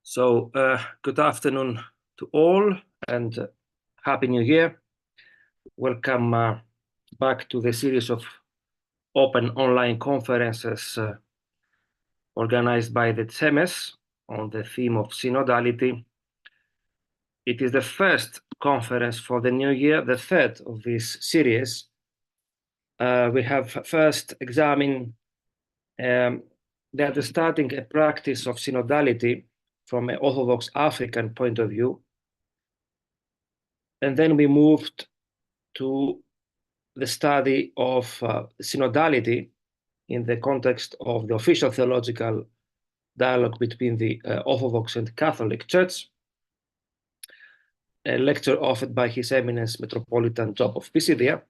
So good afternoon to all and Happy New Year. Welcome back to the series of open online conferences organized by the CEMES on the theme of synodality. It is the first conference for the new year, the third of this series. We have first examined the understanding and practice of synodality from an Orthodox African point of view. And then we moved to the study of synodality in the context of the official theological dialogue between the Orthodox and Catholic Church, a lecture offered by His Eminence Metropolitan John of Zizioulas.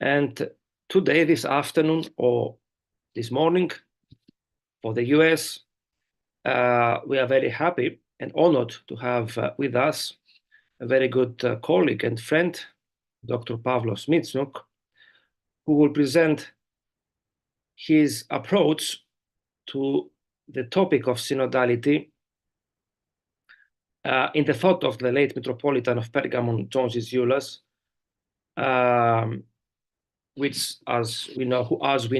And today, this afternoon, or this morning, for the US, we are very happy and honored to have with us a very good colleague and friend, Dr. Pavlo Smytsnyuk, who will present his approach to the topic of synodality in the thought of the late Metropolitan of Pergamon, John Zizioulas, which, as we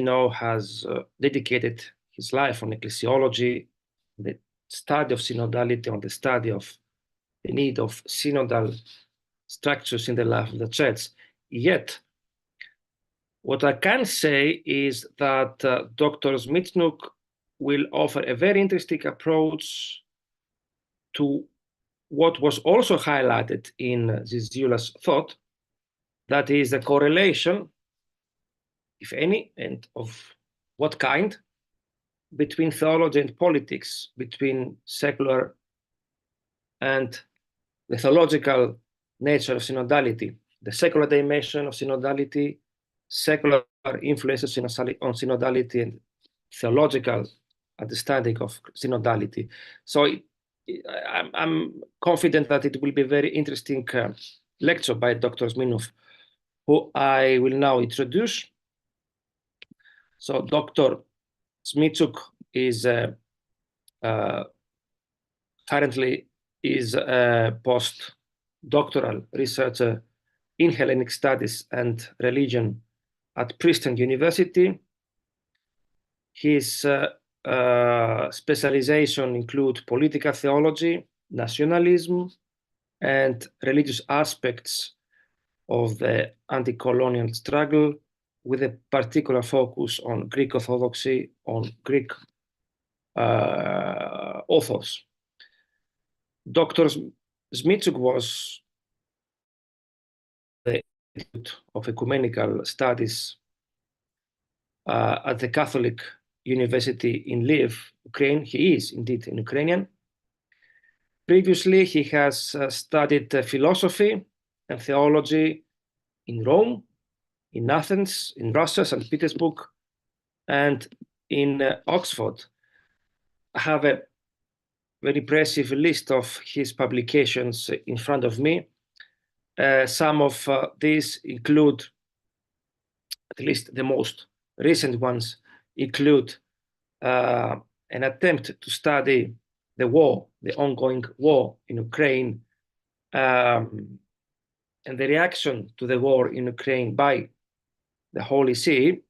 know, has dedicated his life on ecclesiology, the study of synodality, on the study of the need of synodal structures in the life of the church. Yet, what I can say is that Dr. Smytsnyuk will offer a very interesting approach to what was also highlighted in Zizioulas' thought, that is a correlation, if any, and of what kind, between theology and politics, between secular and the theological nature of synodality, the secular dimension of synodality, secular influences on synodality, and theological understanding of synodality. So I'm confident that it will be a very interesting lecture by Dr. Smytsnyuk, who I will now introduce. So Dr. Smytsnyuk is currently a postdoctoral researcher in Hellenic Studies and Religion at Princeton University. His specialization include political theology, nationalism, and religious aspects of the anti-colonial struggle, with a particular focus on Greek Orthodoxy, on Greek authors. Dr. Smytsnyuk was the Institute of Ecumenical Studies at the Catholic University in Lviv, Ukraine. He is indeed an Ukrainian. Previously, he has studied philosophy and theology in Rome, in Athens, in Russia, St. Petersburg, and in Oxford. I have a very impressive list of his publications in front of me. Some of these include, at least the most recent ones, include an attempt to study the war, the ongoing war in Ukraine, and the reaction to the war in Ukraine by the Holy See.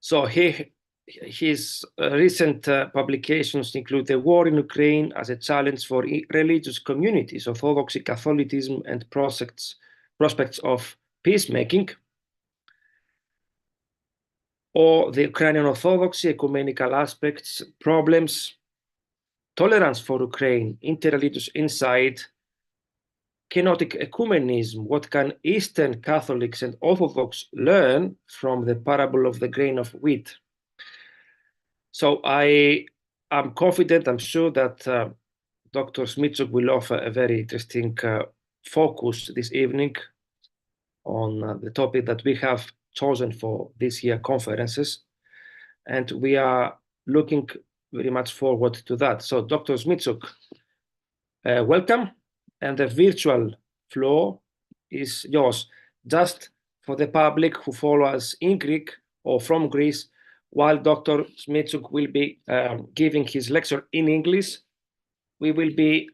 So his recent publications include the war in Ukraine as a challenge for religious communities, Orthodoxy, Catholicism, and prospects of peacemaking, or the Ukrainian Orthodoxy, ecumenical aspects, problems, tolerance for Ukraine, interreligious insight, kenotic ecumenism, what can Eastern Catholics and Orthodox learn from the parable of the grain of wheat? So I am confident, I'm sure that Dr. Smytsnyuk will offer a very interesting focus this evening on the topic that we have chosen for this year conferences. And we are looking very much forward to that. So Dr. Smytsnyuk, welcome. And the virtual floor is yours. Just for the public who follow us in Greek or from Greece, while Dr. Smytsnyuk will be giving his lecture in English, we will be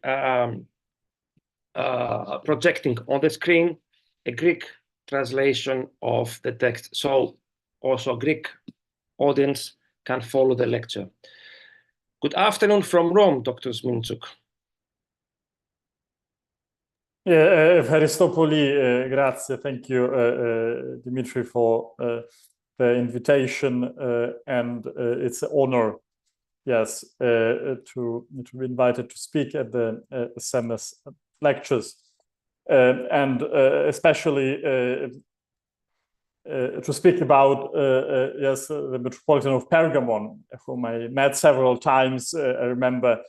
projecting on the screen a Greek translation of the text, so also Greek audience can follow the lecture. Good afternoon from Rome, Dr. Smytsnyuk. Aristopoli, grazie. Thank you, Dimitri, for the invitation, and it's an honor, yes, to be invited to speak at the CEMES lectures, and especially to speak about yes, the Metropolitan of Pergamon, whom I met several times. I remember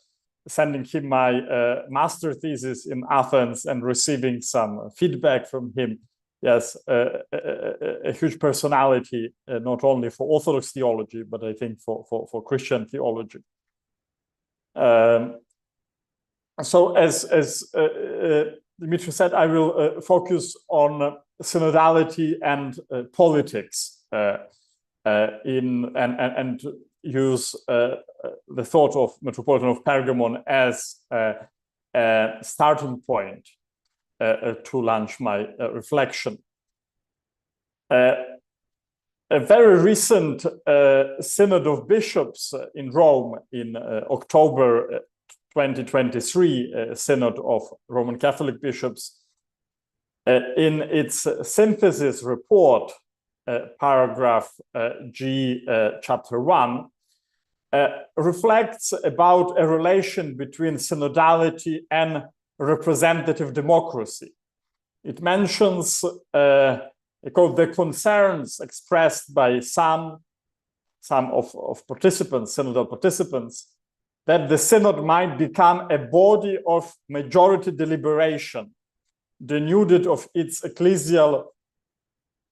sending him my master thesis in Athens and receiving some feedback from him. Yes, a huge personality, not only for Orthodox theology, but I think for Christian theology. So as Dimitri said, I will focus on synodality and politics and use the thought of Metropolitan of Pergamon as a starting point to launch my reflection. A very recent Synod of Bishops in Rome in October 2023, Synod of Roman Catholic Bishops, in its synthesis report, paragraph G, chapter 1, reflects about a relation between synodality and representative democracy. It mentions the concerns expressed by some of participants, synodal participants, that the synod might become a body of majority deliberation, denuded of its ecclesial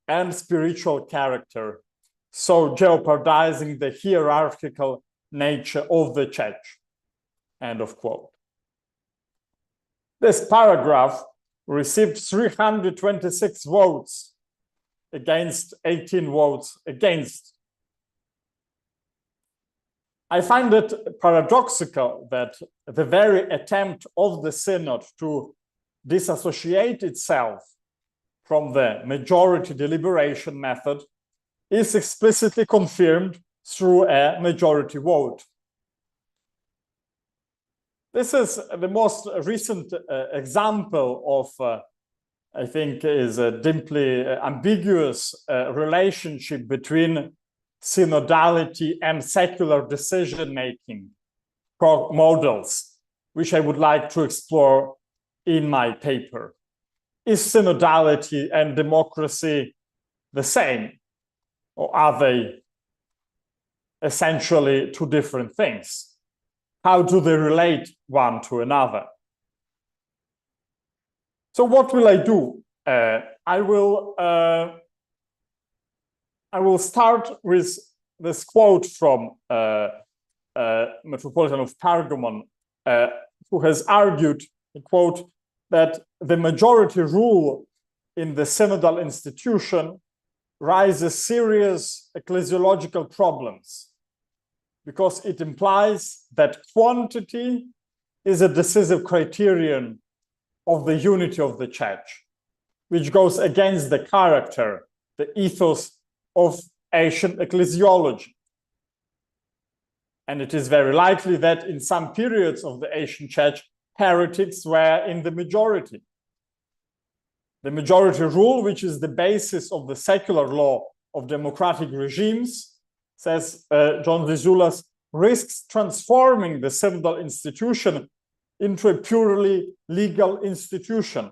and spiritual character, so jeopardizing the hierarchical nature of the church. End of quote. This paragraph received 326 votes against 18 votes against. I find it paradoxical that the very attempt of the synod to disassociate itself from the majority deliberation method is explicitly confirmed through a majority vote. This is the most recent example of, I think, is a deeply ambiguous relationship between synodality and secular decision-making models, which I would like to explore in my paper. Is synodality and democracy the same, or are they essentially two different things? How do they relate one to another? So what will I do? I will start with this quote from Metropolitan of Pergamon, who has argued, quote, that the majority rule in the synodal institution raises serious ecclesiological problems because it implies that quantity is a decisive criterion of the unity of the church, which goes against the character, the ethos of ancient ecclesiology. And it is very likely that in some periods of the ancient church, heretics were in the majority. The majority rule, which is the basis of the secular law of democratic regimes, says John Zizioulas, risks transforming the synodal institution into a purely legal institution.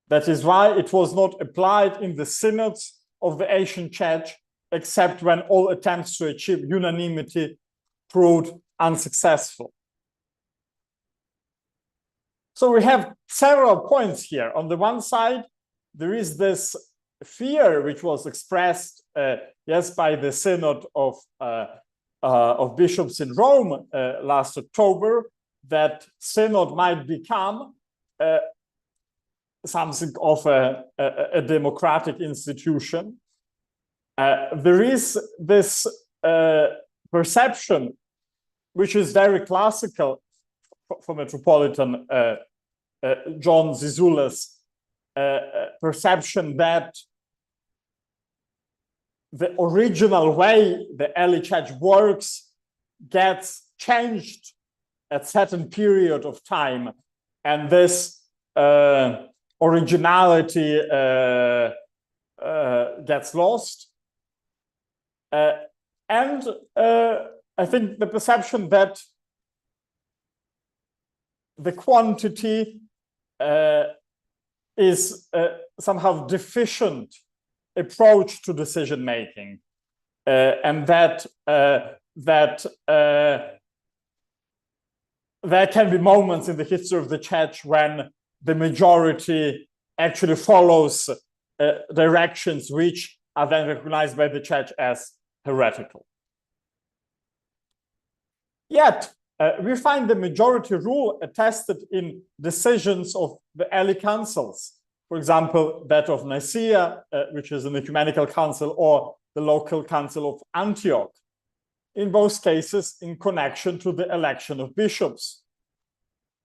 That is why it was not applied in the synods of the ancient church, except when all attempts to achieve unanimity proved unsuccessful. So we have several points here. On the one side, there is this fear which was expressed, yes, by the Synod of Bishops in Rome last October, that Synod might become something of a democratic institution. there is this perception, which is very classical for Metropolitan John Zizioulas, perception that the original way the early church works gets changed at certain period of time, and this originality gets lost. And I think the perception that the quantity is somehow deficient approach to decision making, and that there can be moments in the history of the church when the majority actually follows directions which are then recognized by the church as heretical. Yet, we find the majority rule attested in decisions of the early councils. For example, that of Nicaea, which is an ecumenical council, or the local council of Antioch, in both cases in connection to the election of bishops.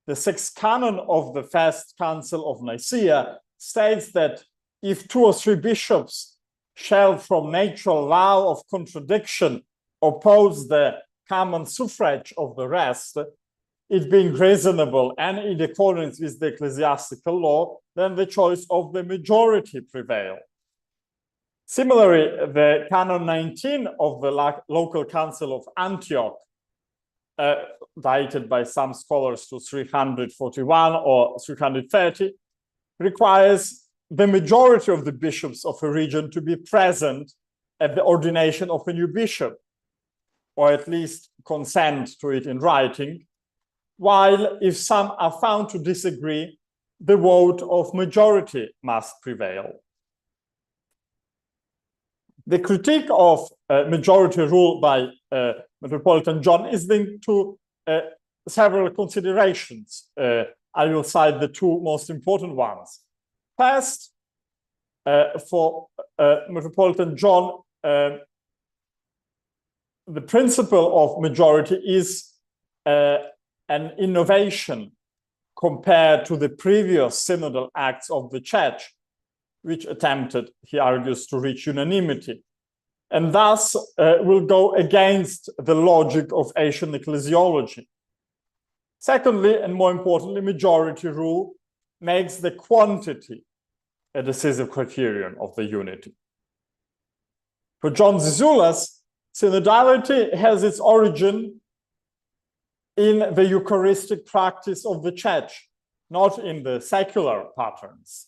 The sixth canon of the First Council of Nicaea states that if 2 or 3 bishops shall from natural law of contradiction oppose the common suffrage of the rest, it being reasonable and in accordance with the ecclesiastical law, then the choice of the majority prevail. Similarly, the Canon 19 of the local council of Antioch, dated by some scholars to 341 or 330, requires the majority of the bishops of a region to be present at the ordination of a new bishop, or at least consent to it in writing, while if some are found to disagree, the vote of majority must prevail. The critique of majority rule by Metropolitan John is linked to several considerations. I will cite the 2 most important ones. First, for Metropolitan John, the principle of majority is an innovation compared to the previous synodal acts of the church, which attempted, he argues, to reach unanimity, and thus will go against the logic of Asian ecclesiology. Secondly, and more importantly, majority rule makes the quantity a decisive criterion of the unity. For John Zizioulas, synodality has its origin in the Eucharistic practice of the church, not in the secular patterns.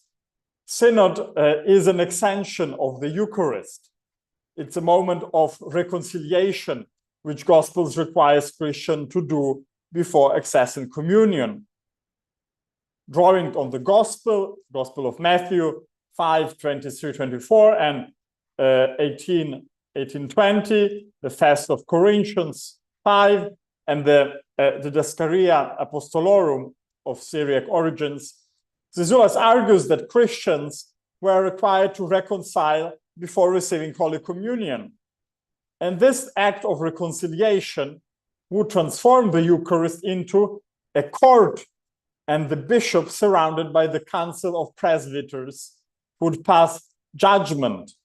Synod is an extension of the Eucharist. It's a moment of reconciliation, which Gospels requires Christians to do before accessing communion. Drawing on the Gospel of Matthew 5:23-24 and 18:20, the Fast of Corinthians 5, and the Didaskaria Apostolorum of Syriac origins, Zizioulas argues that Christians were required to reconcile before receiving Holy Communion. And this act of reconciliation would transform the Eucharist into a court, and the bishop, surrounded by the council of presbyters, would pass judgment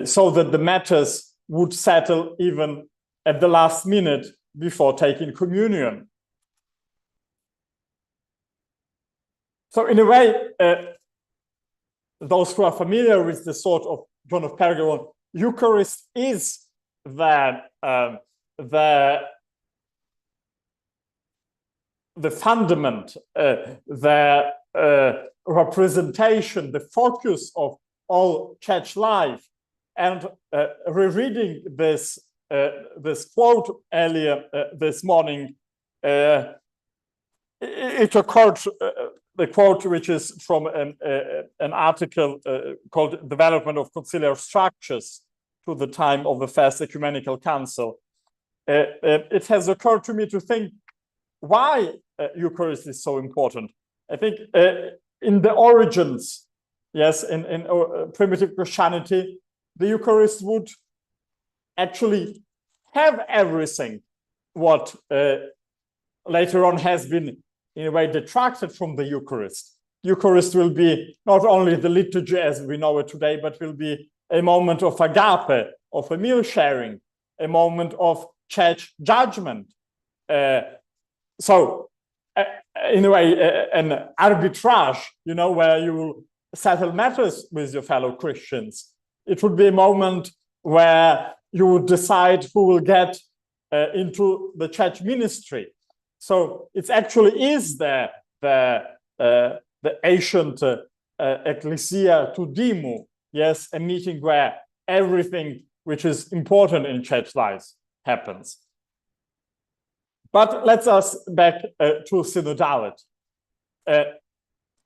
so that the matters would settle even at the last minute before taking communion. So in a way, those who are familiar with the sort of John of Pergamon, Eucharist is the fundament, the representation, the focus of all church life. And rereading this quote earlier this morning, it occurred, the quote, which is from an article called Development of Conciliar Structures to the time of the First Ecumenical Council. It has occurred to me to think why Eucharist is so important. I think in the origins, yes, in primitive Christianity, the Eucharist would actually have everything what later on has been in a way detracted from the Eucharist. Eucharist will be not only the liturgy as we know it today, but will be a moment of agape, of a meal sharing, a moment of church judgment. So in a way, an arbitrage, you know, where you will settle matters with your fellow Christians. It would be a moment where you would decide who will get into the church ministry. So it actually is the ancient ecclesia to demo, yes, a meeting where everything which is important in church life happens. But let's us back to synodality.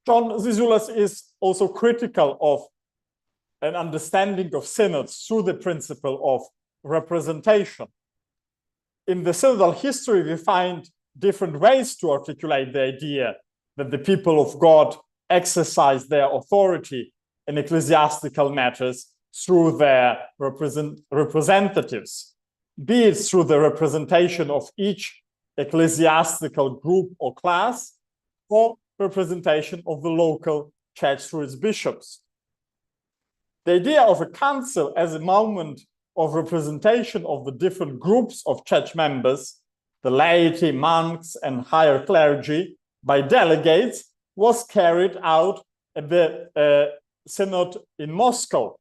John Zizioulas is also critical of an understanding of synods through the principle of representation. In the synodal history, we find different ways to articulate the idea that the people of God exercise their authority in ecclesiastical matters through their representatives, be it through the representation of each ecclesiastical group or class, or representation of the local church through its bishops. The idea of a council as a moment of representation of the different groups of church members, the laity, monks, and higher clergy, by delegates, was carried out at the synod in Moscow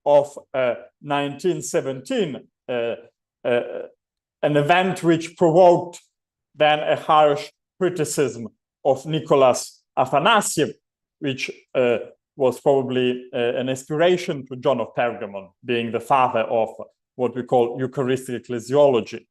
of 1917, an event which provoked then a harsh criticism of Nicholas Afanassiev, which was probably an inspiration to John of Pergamon, being the father of what we call Eucharistic ecclesiology.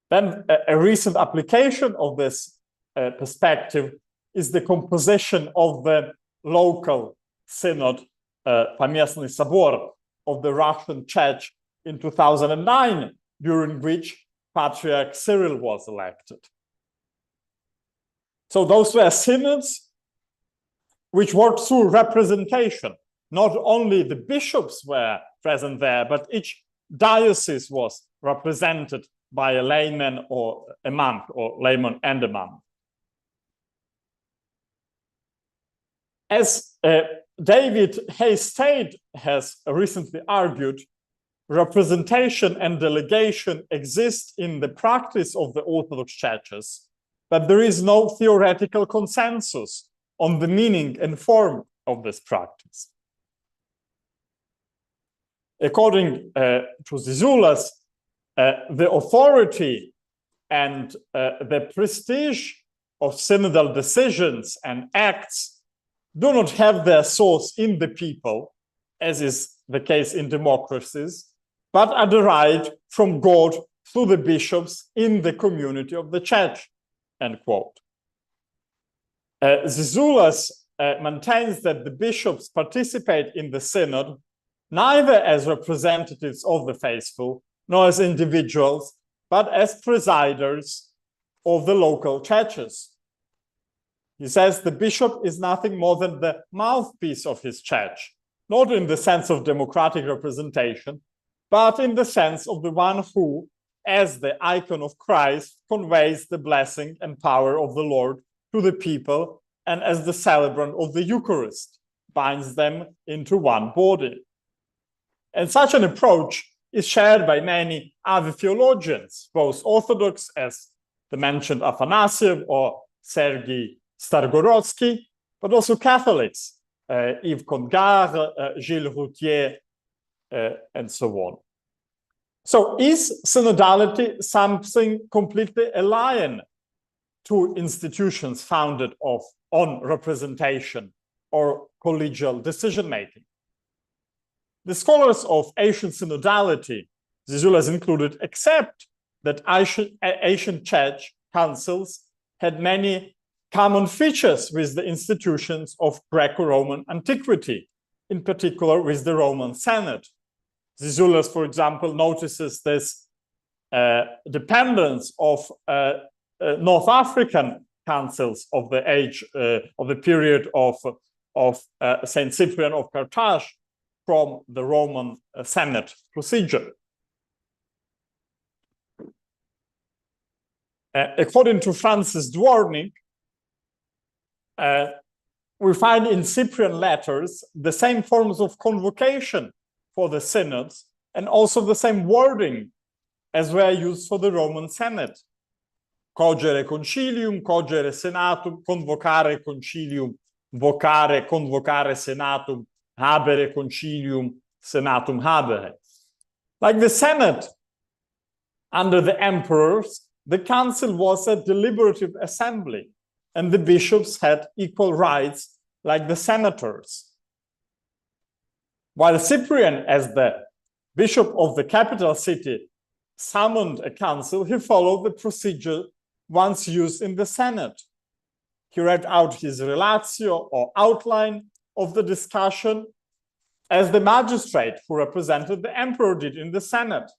Then a recent application of this perspective is the composition of the local synod, Поместный Собор of the Russian Church in 2009, during which Patriarch Cyril was elected. So those were synods which worked through representation. Not only the bishops were present there, but each diocese was represented by a layman or a monk, or layman and a monk. As David Hay-Stade has recently argued, representation and delegation exist in the practice of the Orthodox churches, but there is no theoretical consensus on the meaning and form of this practice. According to Zizioulas, the authority and the prestige of synodal decisions and acts do not have their source in the people, as is the case in democracies, but are derived from God through the bishops in the community of the church, end quote. Zizioulas maintains that the bishops participate in the synod neither as representatives of the faithful, nor as individuals, but as presiders of the local churches. He says the bishop is nothing more than the mouthpiece of his church, not in the sense of democratic representation, but in the sense of the one who, as the icon of Christ, conveys the blessing and power of the Lord to the people, and as the celebrant of the Eucharist, binds them into one body. And such an approach is shared by many other theologians, both Orthodox, as the mentioned Afanassiev or Sergei Stargorodsky, but also Catholics, Yves Congar, Gilles Routier, and so on. So is synodality something completely alien to institutions founded on representation or collegial decision-making? The scholars of ancient synodality, Zizioulas included, accept that ancient church councils had many common features with the institutions of Greco-Roman antiquity, in particular with the Roman Senate. Zizioulas, for example, notices this dependence of North African councils of the period of Saint Cyprian of Carthage from the Roman Senate procedure. According to Francis Dwornik, we find in Cyprian letters the same forms of convocation for the synods and also the same wording as were used for the Roman Senate. Cogere concilium, cogere senatum, convocare concilium, vocare, convocare senatum, habere concilium, senatum habere. Like the Senate under the emperors, the council was a deliberative assembly, and the bishops had equal rights like the senators. While Cyprian, as the bishop of the capital city, summoned a council, he followed the procedure once used in the Senate. He read out his relatio or outline of the discussion as the magistrate who represented the emperor did in the Senate,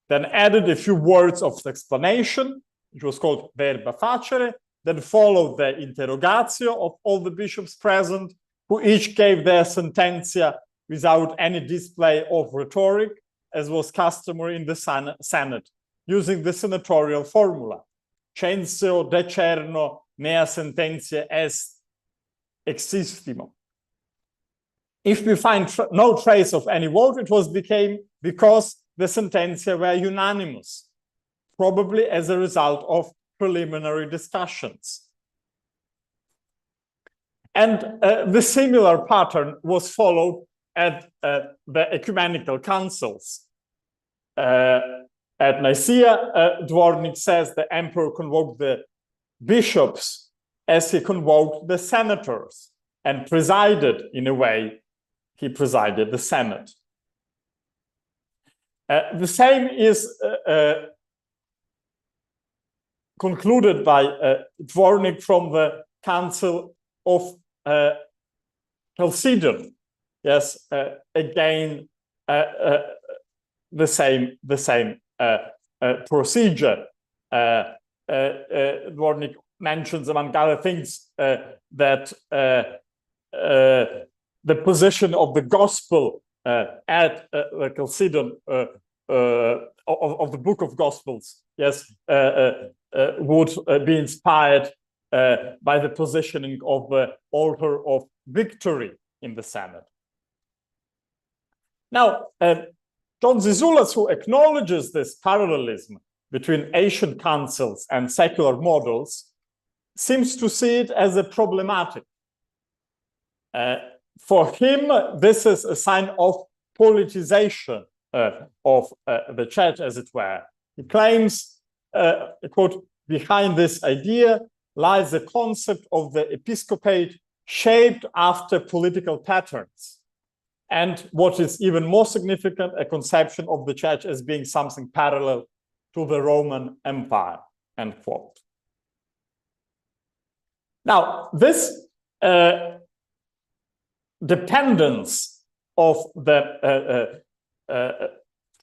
then added a few words of explanation, which was called verba facere, then followed the interrogatio of all the bishops present, who each gave their sententia without any display of rhetoric, as was customary in the Senate, using the senatorial formula. Censeo decerno mea sententia est existimo. If we find no trace of any vote, it was because the sententia were unanimous, probably as a result of preliminary discussions. And the similar pattern was followed at the ecumenical councils. At Nicaea, Dwornik says the emperor convoked the bishops as he convoked the senators and presided, in a way, he presided the Senate. The same is concluded by Dwornik from the Council of Chalcedon. Yes, again, the same procedure. Dwornik mentions, among other things, that the position of the gospel at Chalcedon of the Book of Gospels, yes, would be inspired by the positioning of the altar of victory in the Senate. Now, John Zizioulas, who acknowledges this parallelism between ancient councils and secular models, seems to see it as a problematic. For him, this is a sign of politicization of the church, as it were. He claims, quote, behind this idea lies the concept of the episcopate shaped after political patterns. And what is even more significant, a conception of the church as being something parallel to the Roman Empire, end quote. Now, this dependence of the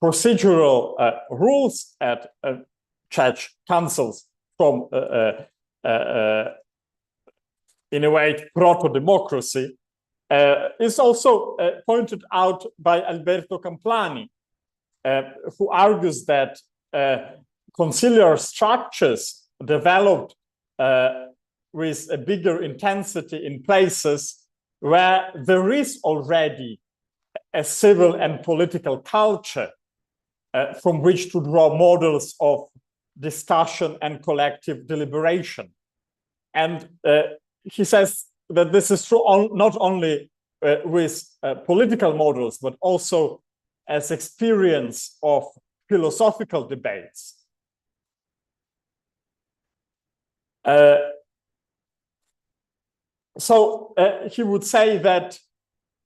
procedural rules at church councils from, in a way, proto-democracy is also pointed out by Alberto Camplani, who argues that conciliar structures developed with a bigger intensity in places where there is already a civil and political culture from which to draw models of discussion and collective deliberation. And he says that this is true not only with political models, but also as experience of philosophical debates. So he would say that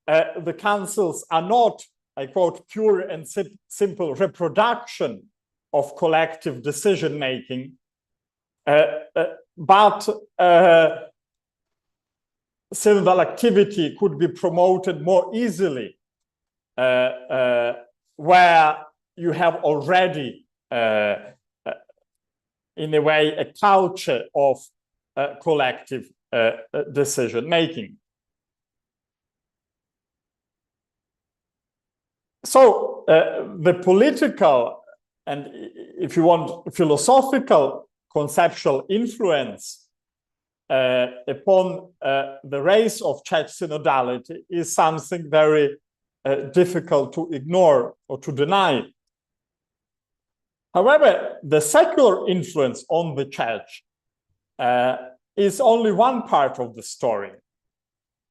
the councils are not, I quote, pure and simple reproduction of collective decision-making, but synodal activity could be promoted more easily where you have already, in a way, a culture of collective decision-making. So the political and, if you want, philosophical conceptual influence upon the race of church synodality is something very difficult to ignore or to deny. However, the secular influence on the church is only one part of the story.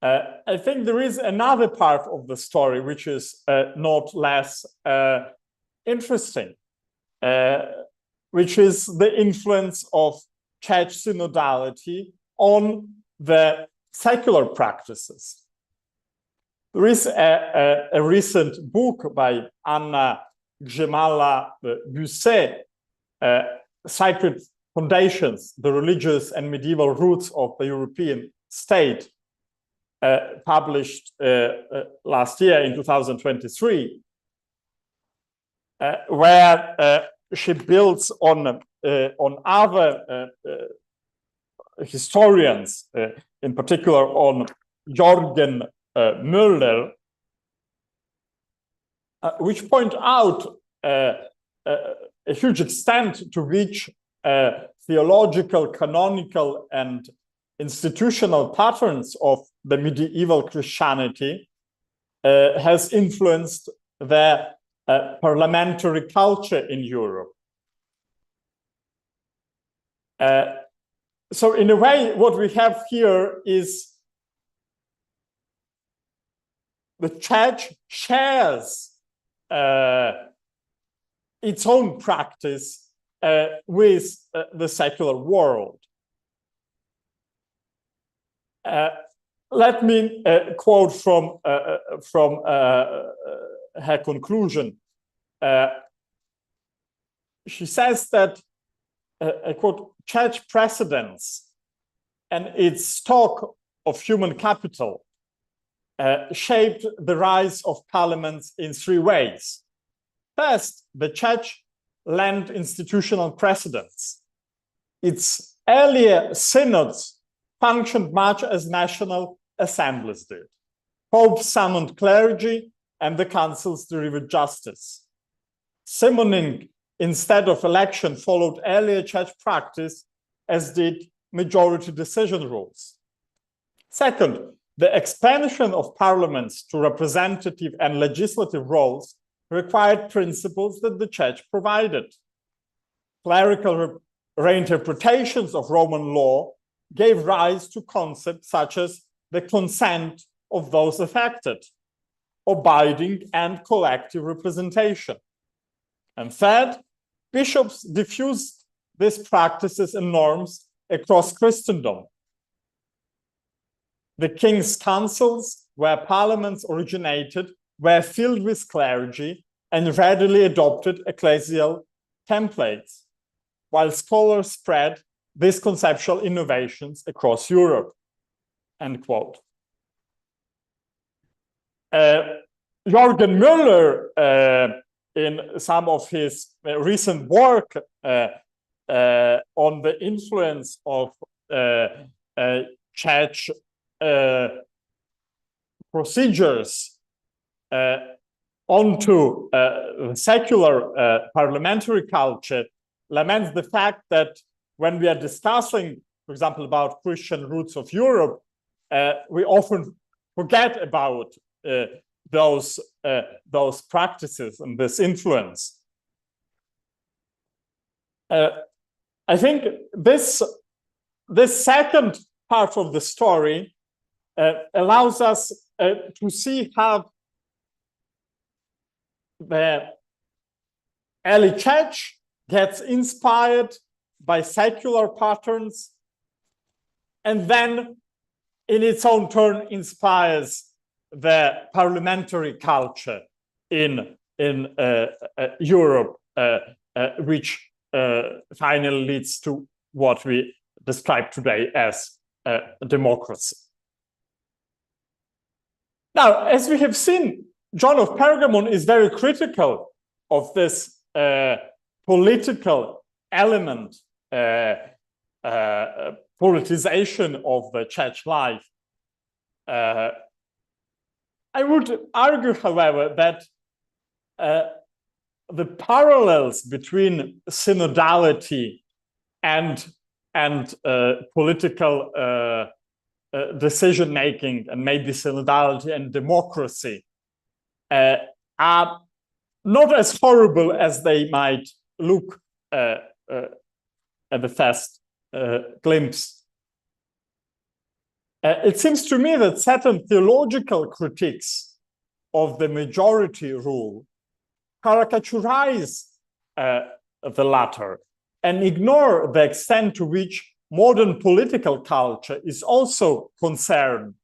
I think there is another part of the story which is not less interesting, which is the influence of church synodality on the secular practices. There is a recent book by Anna Grzymala-Busset, Sacred Foundations, the Religious and Medieval Roots of the European State, published last year in 2023, where she builds on other historians, in particular on Jürgen Müller, which point out a huge extent to which theological, canonical, and institutional patterns of the medieval Christianity has influenced the parliamentary culture in Europe. So in a way, what we have here is the church shares its own practice with the secular world. Let me quote from her conclusion. She says that, I quote, church precedence and its stock of human capital shaped the rise of parliaments in three ways. First, the church lent institutional precedence. Its earlier synods functioned much as national assemblies did. Popes summoned clergy and the councils delivered justice. Summoning instead of election followed earlier church practice, as did majority decision rules. Second, the expansion of parliaments to representative and legislative roles required principles that the church provided. Clerical reinterpretations of Roman law gave rise to concepts such as the consent of those affected, abiding and collective representation. And third, bishops diffused these practices and norms across Christendom. The king's councils, where parliaments originated, were filled with clergy and readily adopted ecclesial templates, while scholars spread these conceptual innovations across Europe. End quote. Jürgen Müller, in some of his recent work on the influence of church procedures onto secular parliamentary culture, laments the fact that when we are discussing, for example, about Christian roots of Europe, we often forget about those practices and this influence. I think this second part of the story allows us to see how the early church gets inspired by secular patterns and then in its own turn inspires the parliamentary culture in Europe, which finally leads to what we describe today as democracy. Now, as we have seen, John of Pergamon is very critical of this political element, politicization of the church life. I would argue, however, that the parallels between synodality and political decision-making, and maybe synodality and democracy, are not as horrible as they might look at the first glimpse. It seems to me that certain theological critiques of the majority rule caricaturize the latter and ignore the extent to which modern political culture is also concerned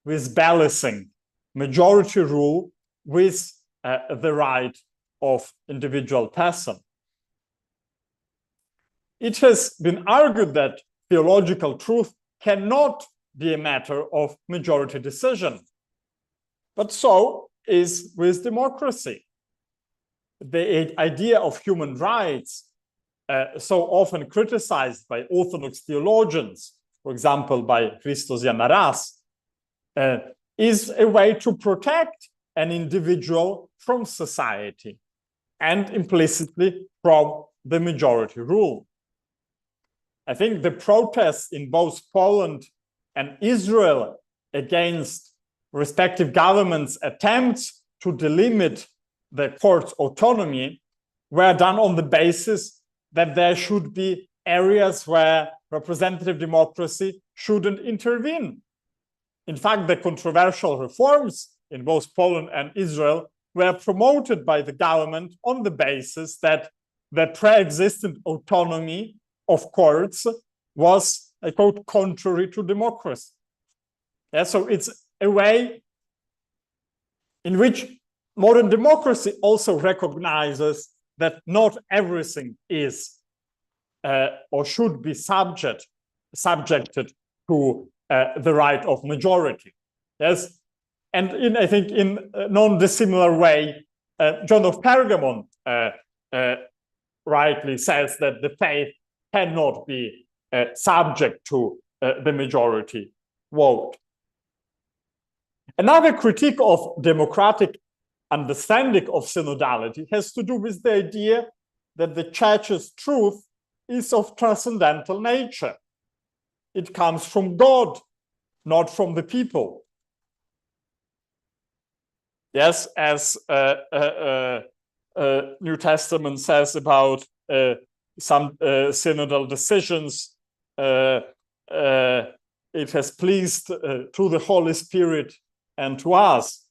with balancing majority rule with the right of individual person. It has been argued that theological truth cannot be a matter of majority decision, but so is with democracy. The idea of human rights, so often criticized by Orthodox theologians, for example, by Christos Yanaras, is a way to protect an individual from society and implicitly from the majority rule. I think the protests in both Poland and Israel against respective governments' attempts to delimit the court's autonomy were done on the basis that there should be areas where representative democracy shouldn't intervene. In fact, the controversial reforms in both Poland and Israel were promoted by the government on the basis that the pre-existent autonomy of courts was, I quote, contrary to democracy. Yeah, so it's a way in which modern democracy also recognizes that not everything is or should be subjected to the right of majority. Yes, and I think in a non-dissimilar way, John of Pergamon rightly says that the faith cannot be subject to the majority vote. Another critique of democratic understanding of synodality has to do with the idea that the church's truth is of transcendental nature. It comes from God, not from the people. Yes, as New Testament says about some synodal decisions, it has pleased to the Holy Spirit and to us.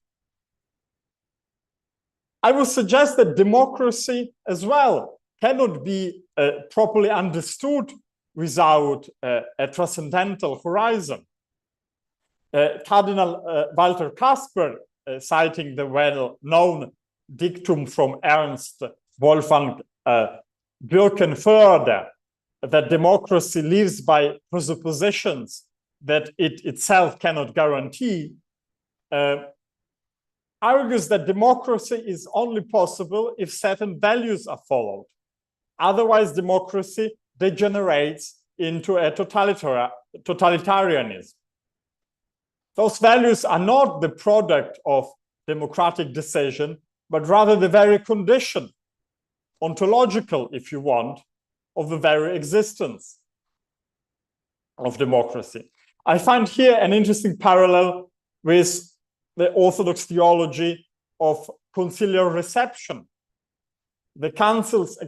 I would suggest that democracy as well cannot be properly understood without a transcendental horizon. Cardinal Walter Kasper, citing the well-known dictum from Ernst Wolfgang Birkenförder, that democracy lives by presuppositions that it itself cannot guarantee, argues that democracy is only possible if certain values are followed. Otherwise, democracy degenerates into a totalitarianism. Those values are not the product of democratic decision, but rather the very condition, ontological, if you want, of the very existence of democracy. I find here an interesting parallel with the Orthodox theology of conciliar reception. The councils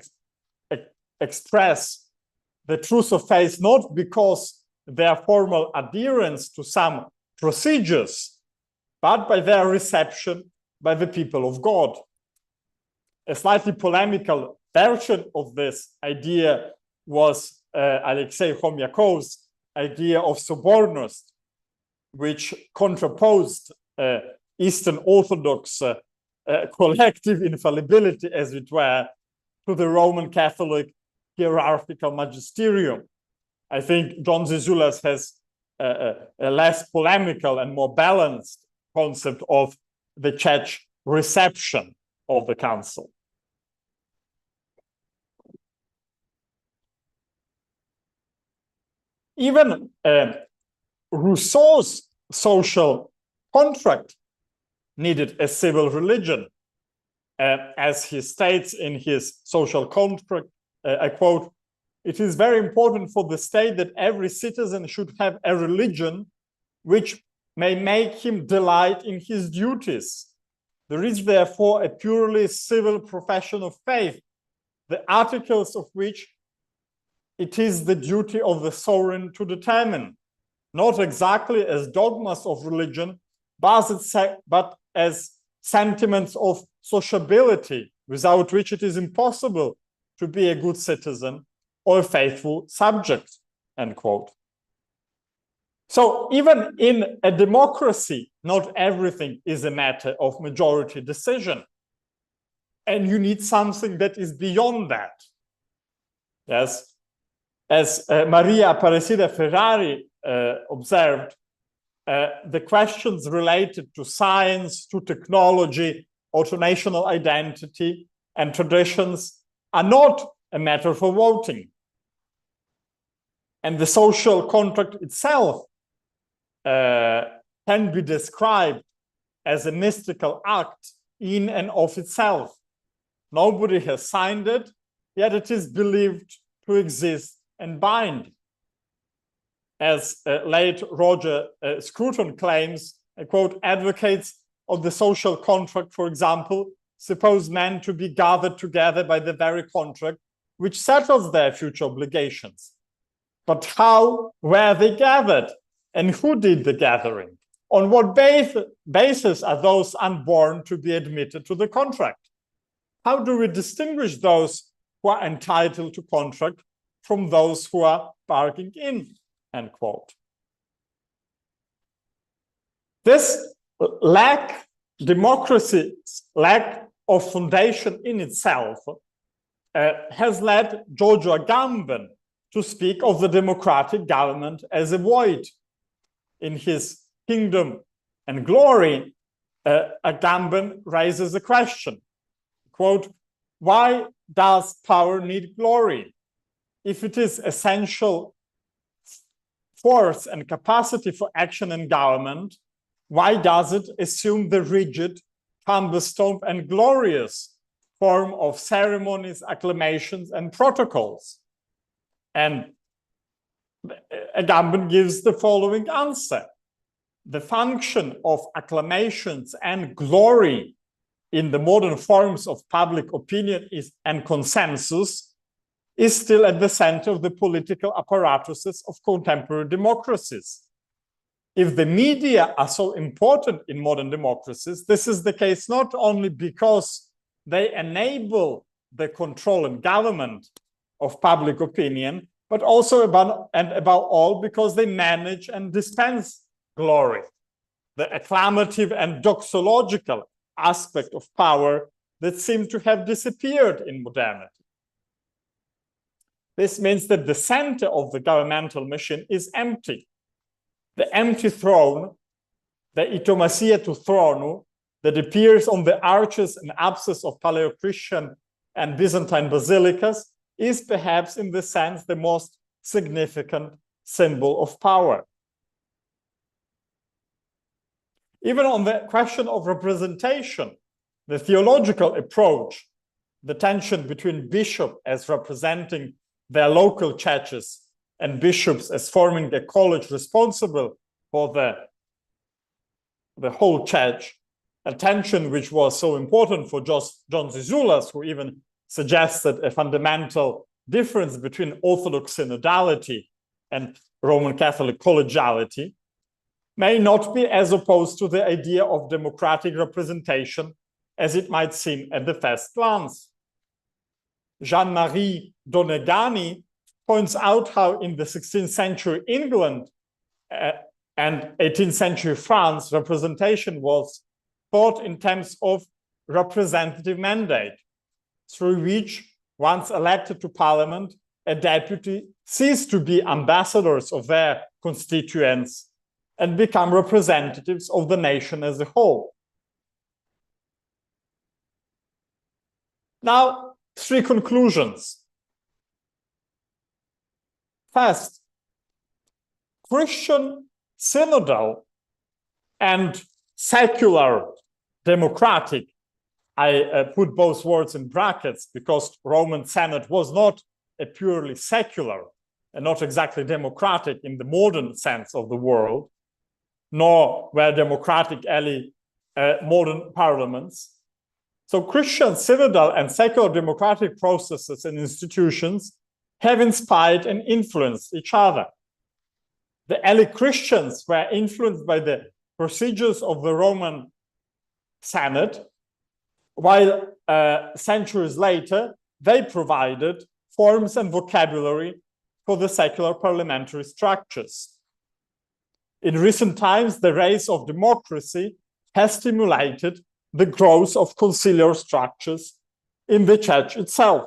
express the truth of faith not because their formal adherence to some procedures, but by their reception by the people of God. A slightly polemical version of this idea was Alexei Khomyakov's idea of sobornost, which contraposed Eastern Orthodox collective infallibility, as it were, to the Roman Catholic hierarchical magisterium. I think John Zizioulas has a less polemical and more balanced concept of the church reception of the council. Even Rousseau's social contract needed a civil religion. as he states in his social contract, I quote, "It is very important for the state that every citizen should have a religion which may make him delight in his duties. There is therefore a purely civil profession of faith, the articles of which it is the duty of the sovereign to determine, not exactly as dogmas of religion, but as sentiments of sociability, without which it is impossible to be a good citizen or a faithful subject," end quote. So even in a democracy, not everything is a matter of majority decision. And you need something that is beyond that. Yes, as Maria Aparecida Ferrari observed, the questions related to science, to technology, or to national identity and traditions are not a matter for voting. And the social contract itself can be described as a mystical act in and of itself. Nobody has signed it, yet it is believed to exist and bind. As late Roger Scruton claims, I quote, "Advocates of the social contract, for example, suppose men to be gathered together by the very contract which settles their future obligations. But how were they gathered? And who did the gathering? On what basis are those unborn to be admitted to the contract? How do we distinguish those who are entitled to contract from those who are bargaining in?" End quote. This democracy's lack of foundation in itself has led Giorgio Agamben to speak of the democratic government as a void. In his Kingdom and Glory, Agamben raises a question, quote, "Why does power need glory? If it is essential force and capacity for action and government, why does it assume the rigid, cumbersome, and glorious form of ceremonies, acclamations, and protocols?" And Agamben gives the following answer. The function of acclamations and glory in the modern forms of public opinion and consensus is still at the center of the political apparatuses of contemporary democracies. If the media are so important in modern democracies, this is the case not only because they enable the control and government of public opinion, but also above all because they manage and dispense glory, the acclamative and doxological aspect of power that seemed to have disappeared in modernity. This means that the center of the governmental machine is empty. The empty throne, the itomasia to thronu, that appears on the arches and apses of Paleo-Christian and Byzantine basilicas, is perhaps in this sense the most significant symbol of power. Even on the question of representation, the theological approach, the tension between bishops as representing their local churches and bishops as forming a college responsible for the whole church, a tension which was so important for John Zizioulas, who even suggested a fundamental difference between Orthodox synodality and Roman Catholic collegiality, may not be as opposed to the idea of democratic representation as it might seem at the first glance. Jean-Marie Donegani points out how in the 16th century England and 18th century France, representation was thought in terms of representative mandate, through which, once elected to parliament, a deputy ceased to be ambassadors of their constituents and become representatives of the nation as a whole. Now, three conclusions. First, Christian, synodal, and secular democratic I put both words in brackets because Roman Senate was not a purely secular and not exactly democratic in the modern sense of the word, nor were democratic early modern parliaments. So Christian synodal and secular democratic processes and institutions have inspired and influenced each other. The early Christians were influenced by the procedures of the Roman Senate, while centuries later, they provided forms and vocabulary for the secular parliamentary structures. In recent times, the rise of democracy has stimulated the growth of conciliar structures in the church itself.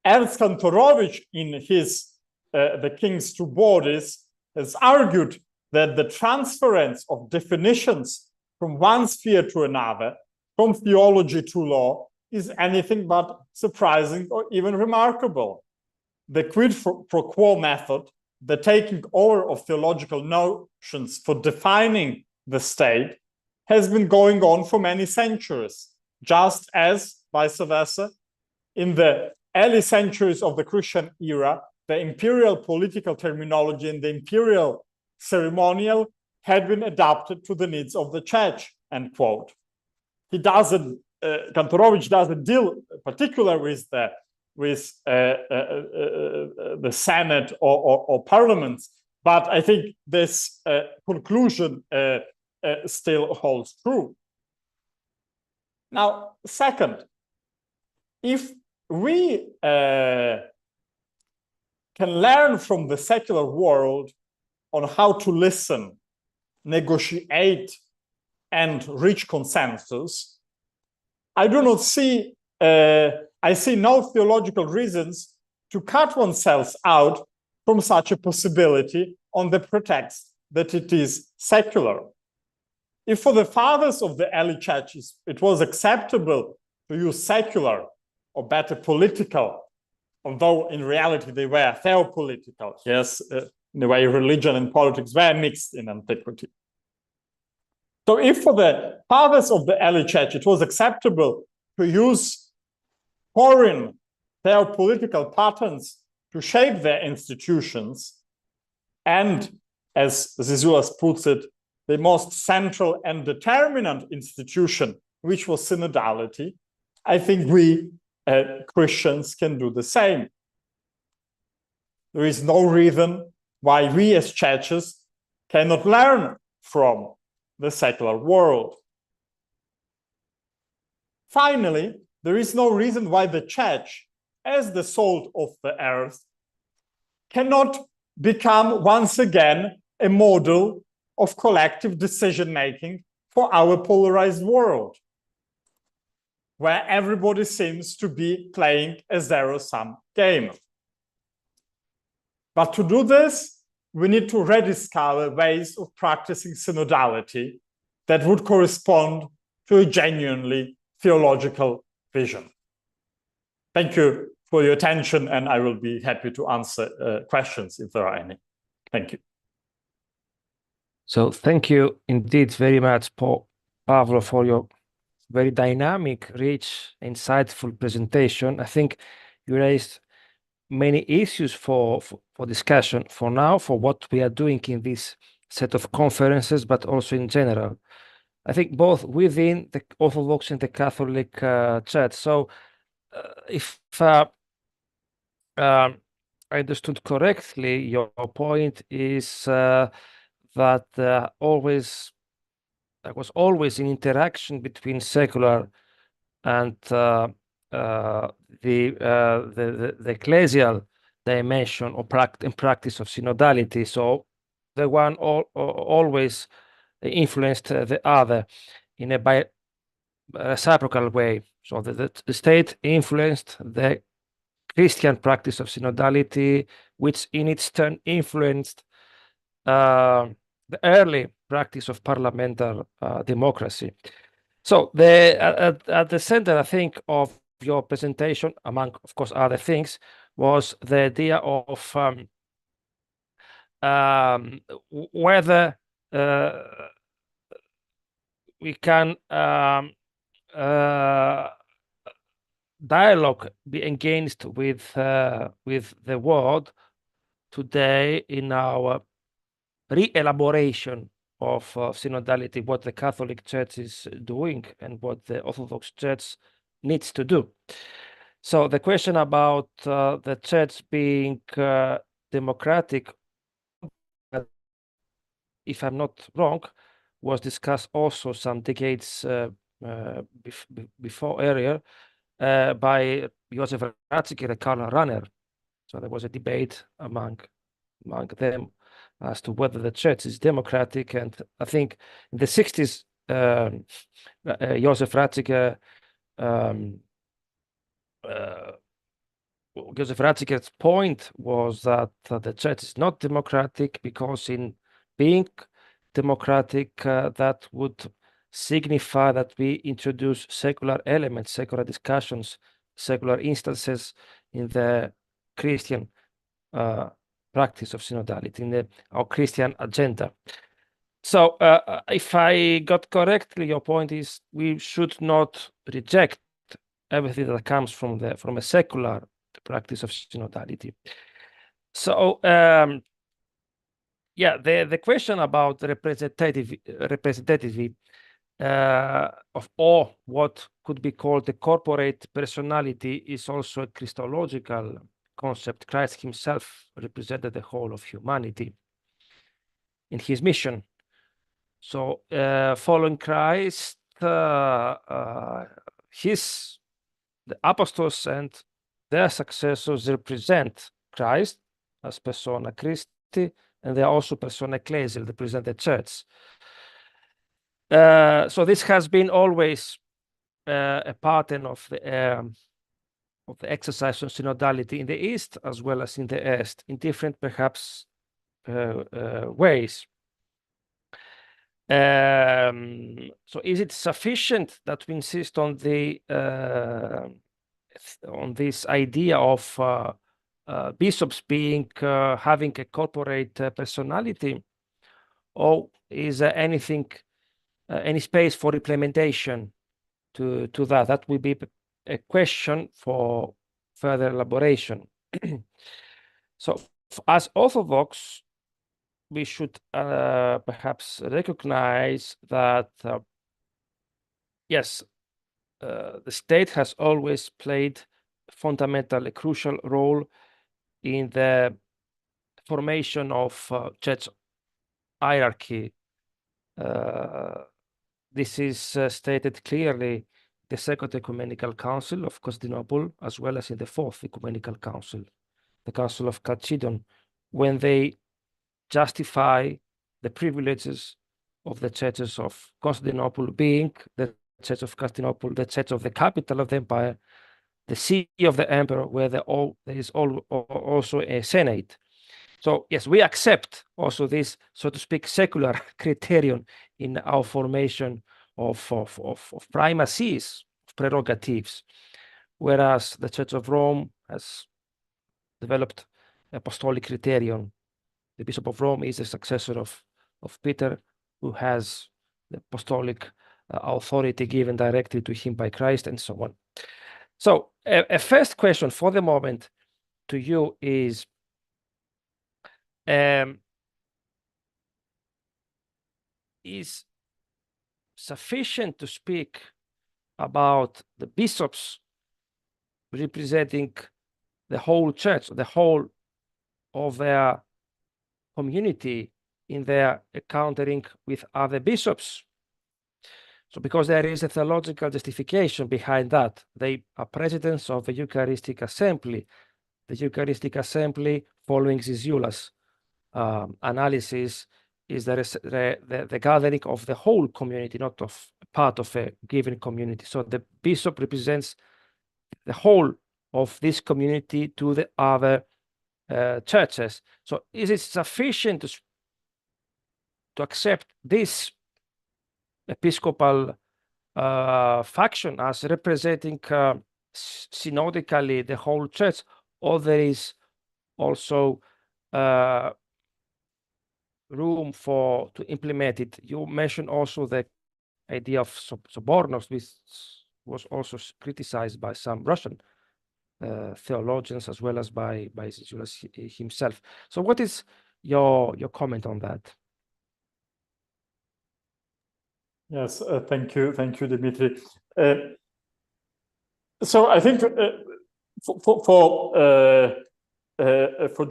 Ernst Kantorowicz, in his The King's Two Bodies, has argued that the transference of definitions from one sphere to another, from theology to law, is anything but surprising or even remarkable. The quid pro quo method, the taking over of theological notions for defining the state, has been going on for many centuries, just as, vice versa, in the early centuries of the Christian era, the imperial political terminology and the imperial ceremonial had been adapted to the needs of the church, end quote. He doesn't, Kantorowicz doesn't deal particularly with the Senate or parliaments, but I think this conclusion still holds true. Now, second, if we can learn from the secular world on how to listen, negotiate, and reach consensus, I do not see, I see no theological reasons to cut oneself out from such a possibility on the pretext that it is secular. If for the fathers of the early churches it was acceptable to use secular or better political, although in reality they were theopolitical, yes, in a way religion and politics were mixed in antiquity. So if for the fathers of the early church it was acceptable to use foreign theopolitical patterns to shape their institutions, and as Zizioulas puts it, the most central and determinant institution, which was synodality, I think we Christians can do the same. There is no reason why we as churches cannot learn from the secular world. Finally, there is no reason why the church, as the salt of the earth, cannot become once again a model of collective decision-making for our polarized world, where everybody seems to be playing a zero-sum game. But to do this, we need to rediscover ways of practicing synodality that would correspond to a genuinely theological vision. Thank you for your attention, and I will be happy to answer questions if there are any. Thank you. So thank you indeed very much, Pavlo, for your very dynamic, rich, insightful presentation. I think you raised many issues for discussion for now, for what we are doing in this set of conferences, but also in general. I think both within the Orthodox and the Catholic Church. So if I understood correctly, your point is that there was always an interaction between secular and the ecclesial dimension or practice of synodality. So the one always influenced the other in a reciprocal way. So the state influenced the Christian practice of synodality, which in its turn influenced the early practice of parliamentary democracy. So at the center, I think, of your presentation, among, of course, other things, was the idea of whether we can dialogue be engaged with the world today in our re-elaboration of synodality, what the Catholic Church is doing and what the Orthodox Church needs to do. So the question about the Church being democratic, if I'm not wrong, was discussed also some decades before earlier by Josef Ratzinger and Karl Rahner. So there was a debate among them as to whether the Church is democratic. And I think in the 60s, Josef Ratzinger, Josef Ratzinger's point was that the Church is not democratic because in being democratic, that would signify that we introduce secular elements, secular discussions, secular instances in the Christian practice of synodality, in our Christian agenda. So if I got correctly, your point is we should not reject everything that comes from a secular practice of synodality. So yeah, the question about representativity of or what could be called the corporate personality is also a Christological concept. Christ himself represented the whole of humanity in his mission. So following Christ, the apostles and their successors represent Christ as persona Christi, and they are also persona ecclesial, they represent the church. So this has been always a pattern of the exercise of synodality in the East as well as in the West, in different perhaps ways. So is it sufficient that we insist on this idea of bishops being having a corporate personality, or is there anything, any space for implementation to that? That will be a question for further elaboration. So as Orthodox, we should perhaps recognize that yes, the state has always played a crucial role in the formation of church hierarchy. This is stated clearly the Second Ecumenical Council of Constantinople, as well as in the Fourth Ecumenical Council, the Council of Chalcedon, when they justify the privileges of the churches of Constantinople being the Church of Constantinople, the church of the capital of the empire, the see of the emperor, where there is also a senate. So yes, we accept also this, so to speak, secular criterion in our formation of primacies, of prerogatives, whereas the Church of Rome has developed apostolic criterion. The Bishop of Rome is the successor of Peter, who has the apostolic authority given directly to him by Christ, and so on. So a first question for the moment to you is, is sufficient to speak about the bishops representing the whole church, the whole of their community in their encountering with other bishops? So because there is a theological justification behind that. They are presidents of the Eucharistic Assembly. The Eucharistic Assembly, following Zizioulas analysis, is the gathering of the whole community, not of part of a given community. So the bishop represents the whole of this community to the other churches. So is it sufficient to accept this episcopal faction as representing synodically the whole church, or there is also room to implement it? You mentioned also the idea of sobornos, which was also criticized by some Russian theologians as well as by Zizioulas himself. So what is your comment on that? Yes, thank you, Dimitri. So I think for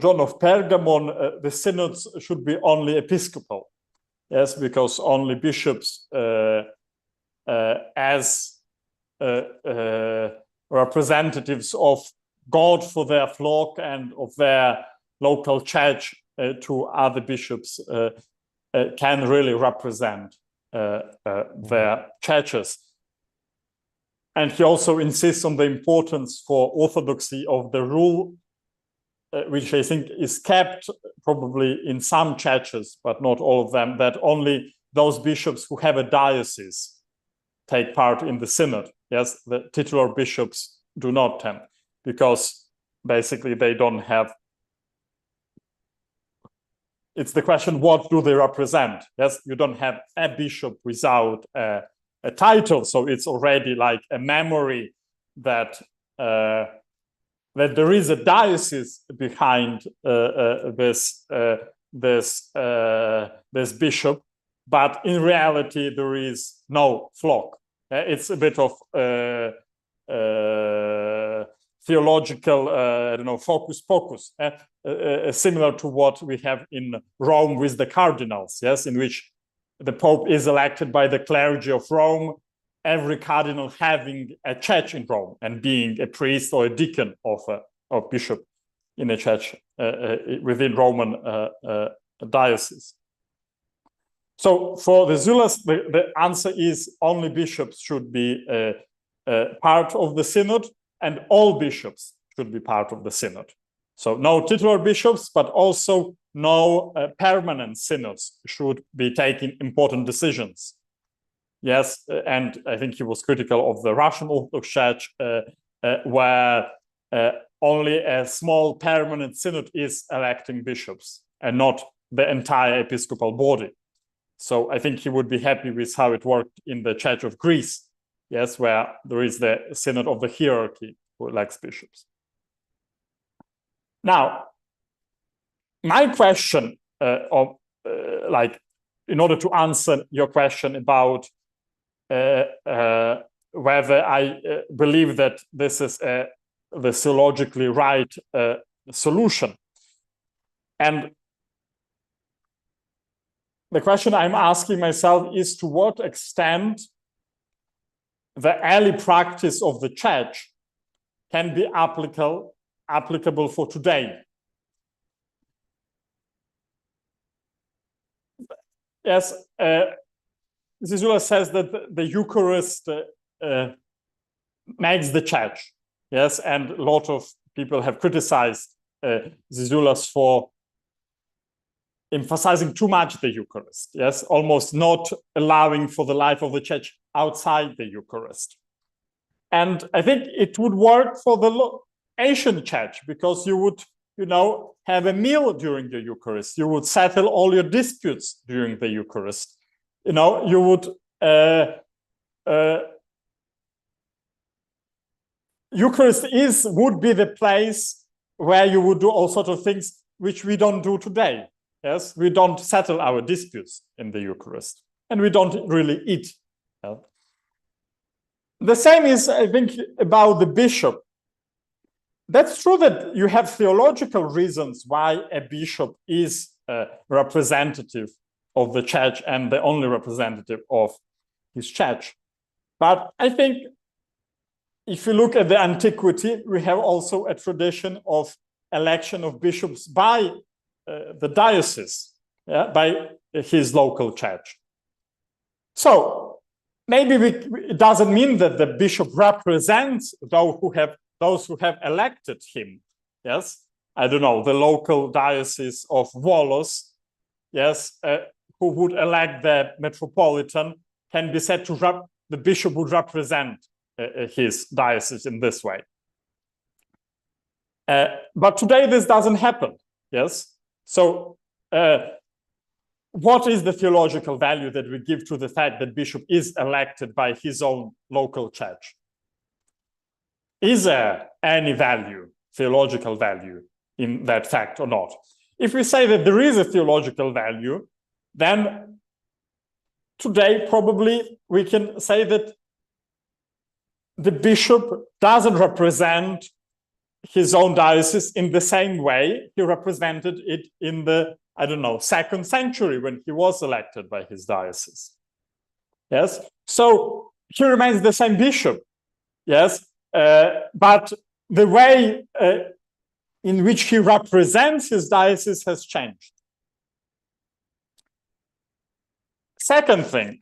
John of Pergamon, the synods should be only episcopal. Yes, because only bishops as representatives of God for their flock and of their local church to other bishops can really represent their churches. And he also insists on the importance for orthodoxy of the rule, which I think is kept probably in some churches, but not all of them, that only those bishops who have a diocese take part in the synod. Yes, the titular bishops do not tend, because basically they don't have. It's the question, what do they represent? Yes, you don't have a bishop without a title, so it's already like a memory that that there is a diocese behind this bishop, but in reality there is no flock. It's a bit of theological, I don't know, focus, similar to what we have in Rome with the cardinals, yes, in which the Pope is elected by the clergy of Rome, every cardinal having a church in Rome and being a priest or a deacon of bishop in a church within Roman diocese. So for the Zizioulas, the answer is only bishops should be part of the synod, and all bishops should be part of the synod. So no titular bishops, but also no permanent synods should be taking important decisions. Yes, and I think he was critical of the Russian Orthodox Church, where only a small permanent synod is electing bishops and not the entire episcopal body. So I think he would be happy with how it worked in the Church of Greece, yes, where there is the synod of the hierarchy who elects bishops. Now, my question like, in order to answer your question about whether I believe that this is the theologically right solution. And the question I'm asking myself is, to what extent the early practice of the church can be applicable for today. Yes, Zizioulas says that the Eucharist makes the church. Yes, and a lot of people have criticized Zizioulas for emphasizing too much the Eucharist. Yes, almost not allowing for the life of the church outside the Eucharist. And I think it would work for the Asian church, because you would, you know, have a meal during the Eucharist. You would settle all your disputes during the Eucharist. You know, you would Eucharist would be the place where you would do all sorts of things which we don't do today. Yes, we don't settle our disputes in the Eucharist, and we don't really eat. Yeah. The same is, I think, about the bishop. That's true that you have theological reasons why a bishop is a representative of the church and the only representative of his church. But I think if you look at the antiquity, we have also a tradition of election of bishops by the diocese, yeah, by his local church. So maybe it doesn't mean that the bishop represents those who have elected him. Yes, I don't know, the local diocese of Volos, yes, who would elect the metropolitan, can be said to the bishop would represent his diocese in this way. But today this doesn't happen. Yes, so what is the theological value that we give to the fact that bishop is elected by his own local church? Is there any value, theological value, in that fact or not? If we say that there is a theological value, then today probably we can say that the bishop doesn't represent his own diocese in the same way he represented it in the, I don't know, 2nd century when he was elected by his diocese. Yes, so he remains the same bishop. Yes, but the way in which he represents his diocese has changed. Second thing,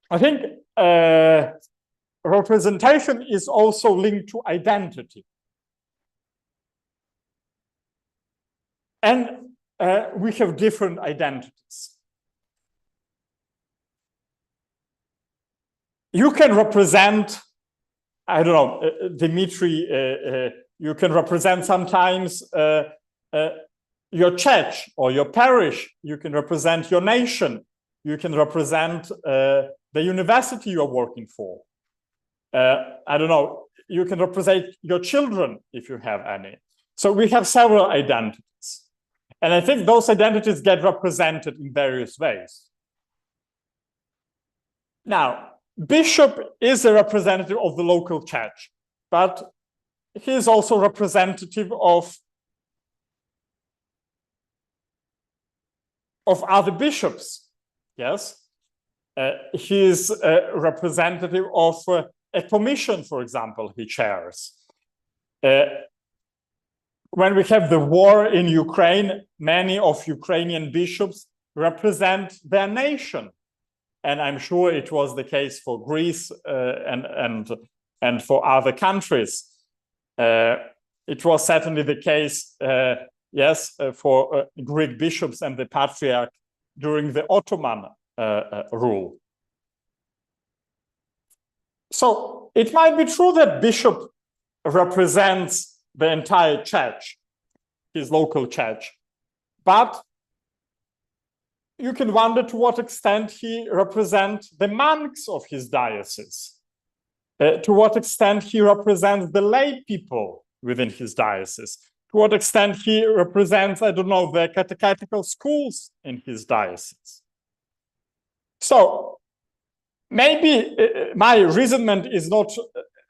I think representation is also linked to identity. And we have different identities. You can represent, I don't know, Dimitri, you can represent sometimes your church or your parish. You can represent your nation. You can represent the university you're working for. I don't know, you can represent your children if you have any. So we have several identities. And I think those identities get represented in various ways. Now, bishop is a representative of the local church, but he is also representative of other bishops. Yes, he is a representative of a commission, for example, he chairs. When we have the war in Ukraine, many of Ukrainian bishops represent their nation. And I'm sure it was the case for Greece and for other countries. It was certainly the case, yes, for Greek bishops and the Patriarch during the Ottoman rule. So it might be true that bishop represents the entire church, his local church, but you can wonder to what extent he represents the monks of his diocese, to what extent he represents the lay people within his diocese, to what extent he represents, I don't know, the catechetical schools in his diocese. So maybe my reasonment is not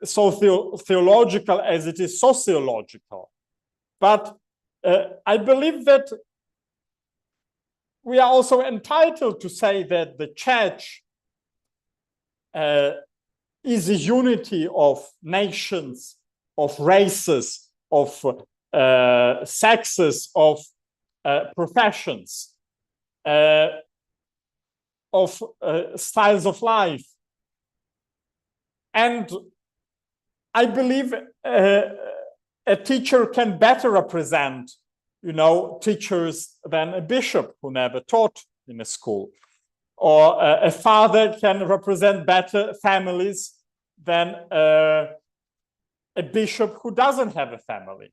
so theological as it is sociological, but I believe that we are also entitled to say that the church is a unity of nations, of races, of sexes, of professions, of styles of life. And I believe a teacher can better represent, you know, teachers than a bishop who never taught in a school. Or a father can represent better families than a bishop who doesn't have a family.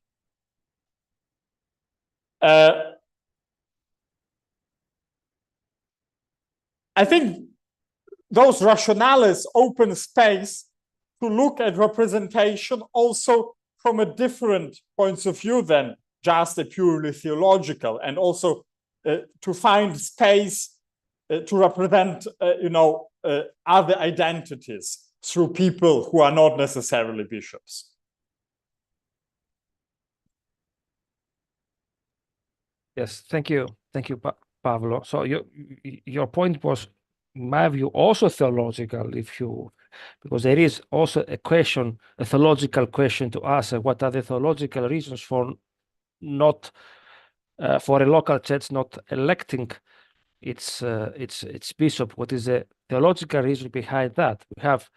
I think those rationales open space to look at representation also from a different point of view than just a purely theological, and also to find space to represent, you know, other identities through people who are not necessarily bishops. Yes, thank you, Pavlo. So your point was, in my view, also theological, because there is also a question, a theological question to ask: what are the theological reasons for not for a local church not electing its bishop? What is the theological reason behind that? We have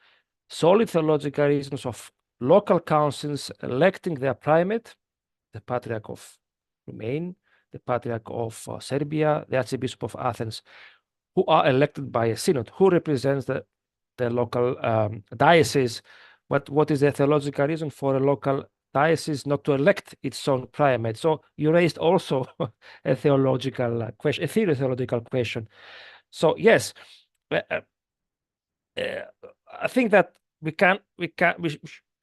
solid theological reasons of local councils electing their primate, the Patriarch of Romania, the Patriarch of Serbia, the Archbishop of Athens, who are elected by a synod, who represents the local diocese. What is the theological reason for a local diocese not to elect its own primate. So you raised also a theological question, a theological question. So yes, I think that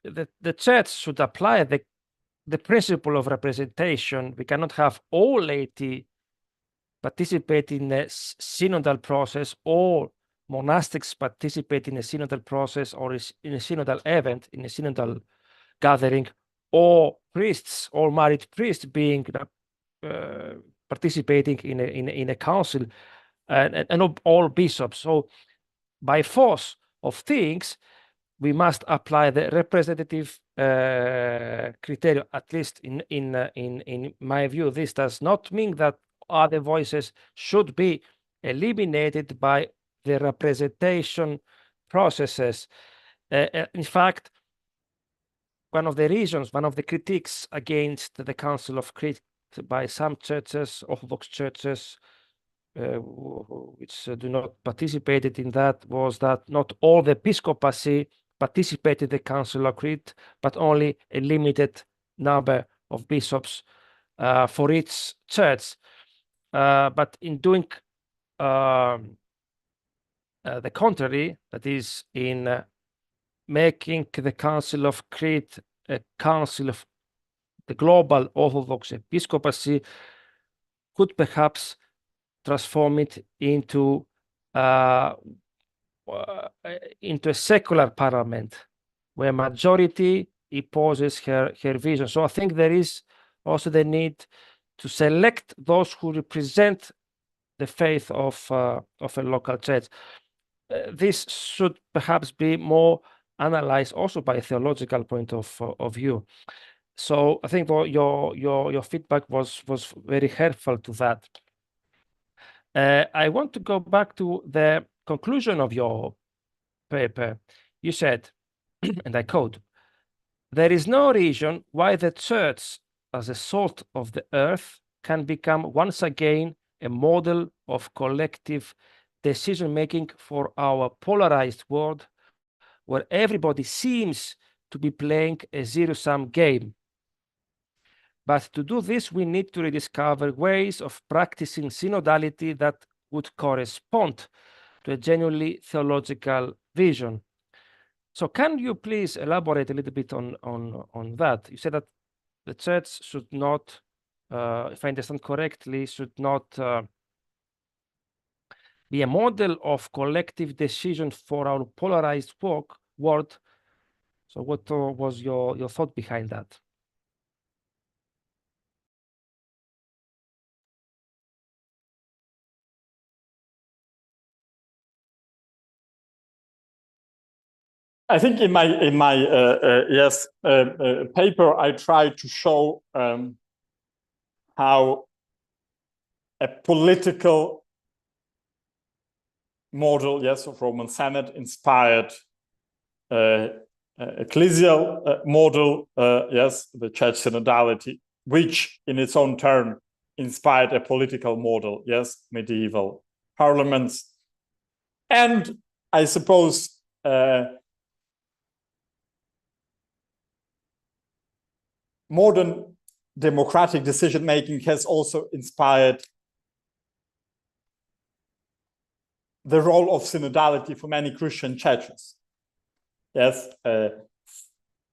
the church should apply the principle of representation. We cannot have all laity participate in a synodal process, or monastics participate in a synodal process or in a synodal event, in a synodal gathering, or priests, or married priests being participating in a council, and all bishops. So by force of things, we must apply the representative criteria. At least in my view, this does not mean that other voices should be eliminated by the representation processes. In fact, one of the reasons, one of the critiques against the Council of Crete by some churches, Orthodox churches, which do not participate in that, was that not all the episcopacy participated in the Council of Crete, but only a limited number of bishops for each church. But in doing the contrary, that is, in making the Council of Crete a council of the global Orthodox episcopacy, could perhaps transform it into a secular parliament where majority imposes her vision. So I think there is also the need to select those who represent the faith of a local church. This should perhaps be more analyzed also by a theological point of view. So I think your feedback was very helpful to that. I want to go back to the conclusion of your paper. You said, and I quote, "There is no reason why the church, as a salt of the earth, can become once again a model of collective decision-making for our polarized world, where everybody seems to be playing a zero-sum game. But to do this, we need to rediscover ways of practicing synodality that would correspond to a genuinely theological vision." So can you please elaborate a little bit on that? You said that the church should not, if I understand correctly, should not be a model of collective decision for our polarized world. So what was your thought behind that? I think in my paper, I tried to show how a political model, of Roman Senate inspired ecclesial model, the church synodality, which in its own turn inspired a political model, medieval parliaments. And I suppose modern democratic decision-making has also inspired the role of synodality for many Christian churches. I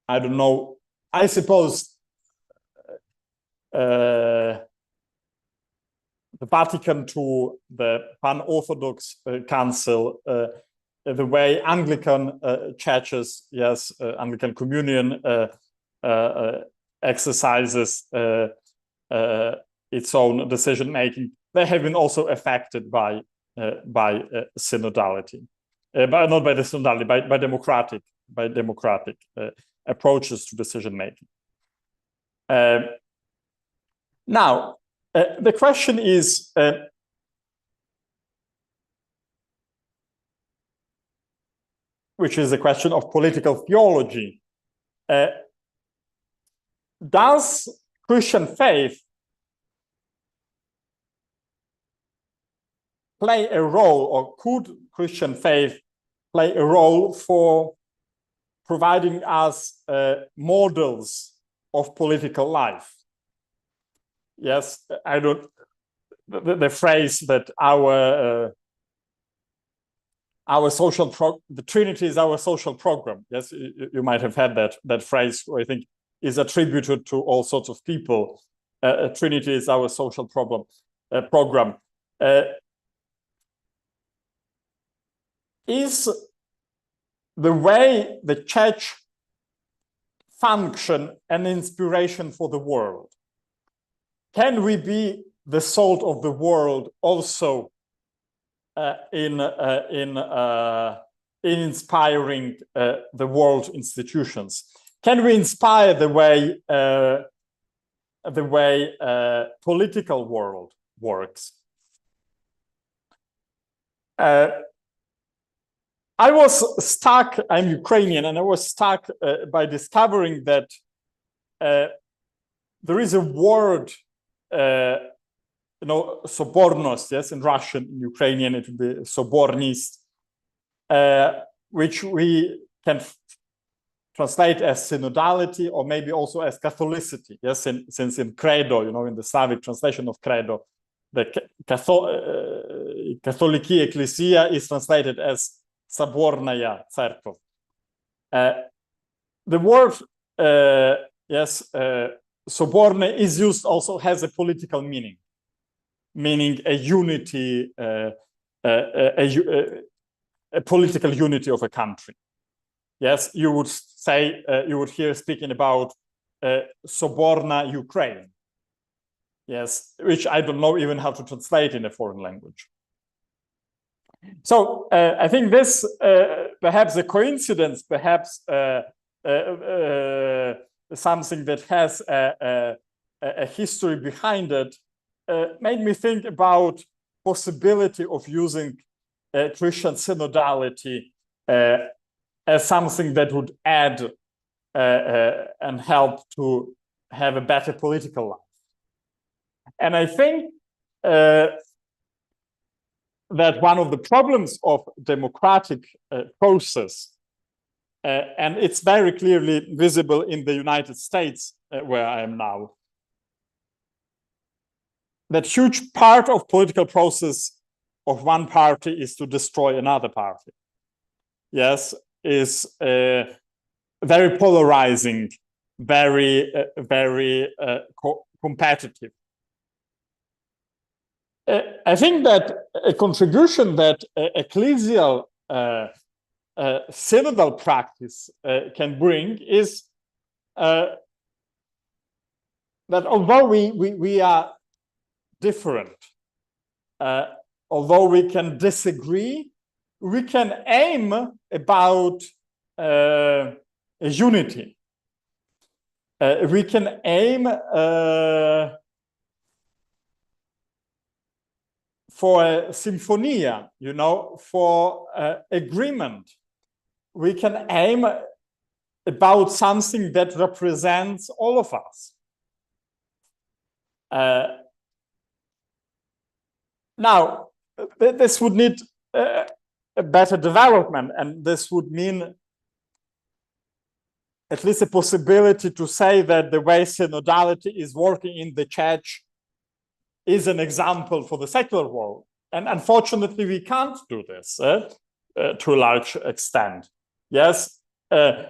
don't know, I suppose the Vatican II, the Pan-Orthodox Council, the way Anglican churches, Anglican Communion exercises its own decision-making, they have been also affected by synodality, but not by the synodality, by democratic approaches to decision-making. Now, the question is, which is a question of political theology. Does Christian faith play a role, or could Christian faith play a role for providing us models of political life. Yes, I don't, the phrase that our social the Trinity is our social program. Yes, you might have had that phrase, I think, is attributed to all sorts of people. Trinity is our social program. Is the way the church function an inspiration for the world? Can we be the salt of the world also in inspiring the world institutions? Can we inspire the way political world works? I was struck, I'm Ukrainian, and I was struck by discovering that there is a word, sobornost, yes, in Russian, in Ukrainian, it would be sobornist, which we can translate as synodality or maybe also as Catholicity, yes, since in credo, in the Slavic translation of credo, the Katholiki Ecclesia is translated as Sabornaya Cerkov. The word, soborne is used, also has a political meaning a unity, a political unity of a country. Yes, you would say, you would hear speaking about Soborna Ukraine. Yes, which I don't know even how to translate in a foreign language. So I think this, perhaps a coincidence, perhaps something that has a history behind it, made me think about possibility of using Christian synodality as something that would add and help to have a better political life. And I think that one of the problems of democratic process, and it's very clearly visible in the United States, where I am now, that huge part of political process of one party is to destroy another party. Yes, is very polarizing, very competitive. I think that a contribution that ecclesial synodal practice can bring is that although we are different, although we can disagree, we can aim about a unity. We can aim for a symphonia, for agreement. We can aim about something that represents all of us. Now, this would need a better development, and this would mean at least a possibility to say that the way synodality is working in the church is an example for the secular world. And unfortunately, we can't do this to a large extent. Yes, I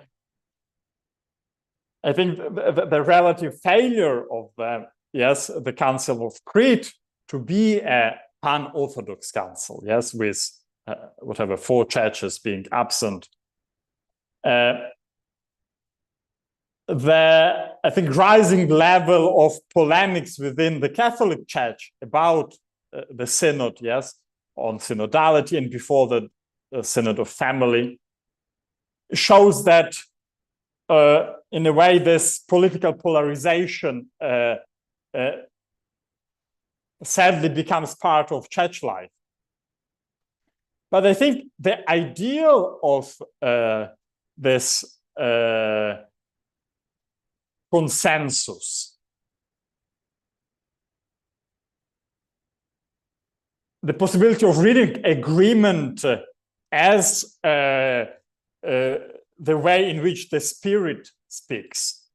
think the relative failure of the Council of Crete to be a pan-Orthodox council, yes, with whatever 4 churches being absent. The, I think, rising level of polemics within the Catholic Church about the synod, yes, on synodality and before the synod of family, shows that in a way this political polarization sadly becomes part of church life. But I think the ideal of this consensus, the possibility of reading agreement as the way in which the Spirit speaks,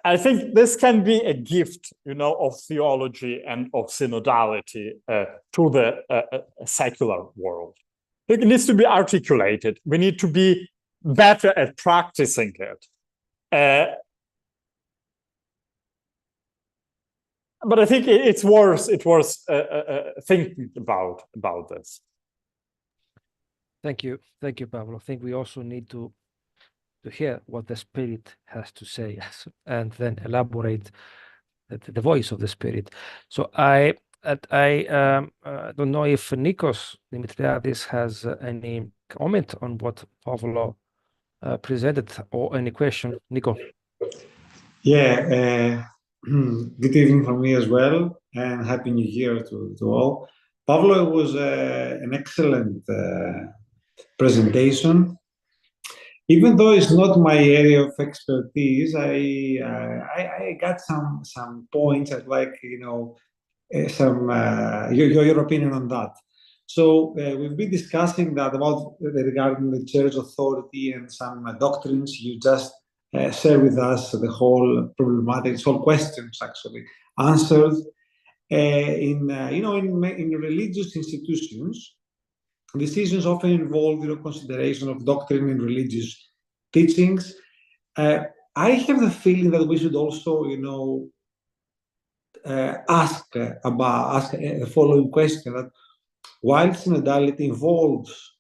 I think this can be a gift, of theology and of synodality to the secular world. It needs to be articulated. We need to be better at practicing it. But I think it's worth thinking about this. Thank you, Pavlo. I think we also need to hear what the Spirit has to say and then elaborate the voice of the Spirit. So I don't know if Nikos Dimitriadis has any comment on what Pavlo presented or any question. Nico. Yeah, good evening from me as well, and Happy New Year to all. Pavlo, was an excellent presentation. Even though it's not my area of expertise, I got some points I'd like, some your opinion on that. So we've been discussing that about regarding the church authority and some doctrines. You just share with us the whole problematic, whole questions actually answered. In religious institutions, decisions often involve consideration of doctrine and religious teachings. I have the feeling that we should also, ask the following question: that while synodality involves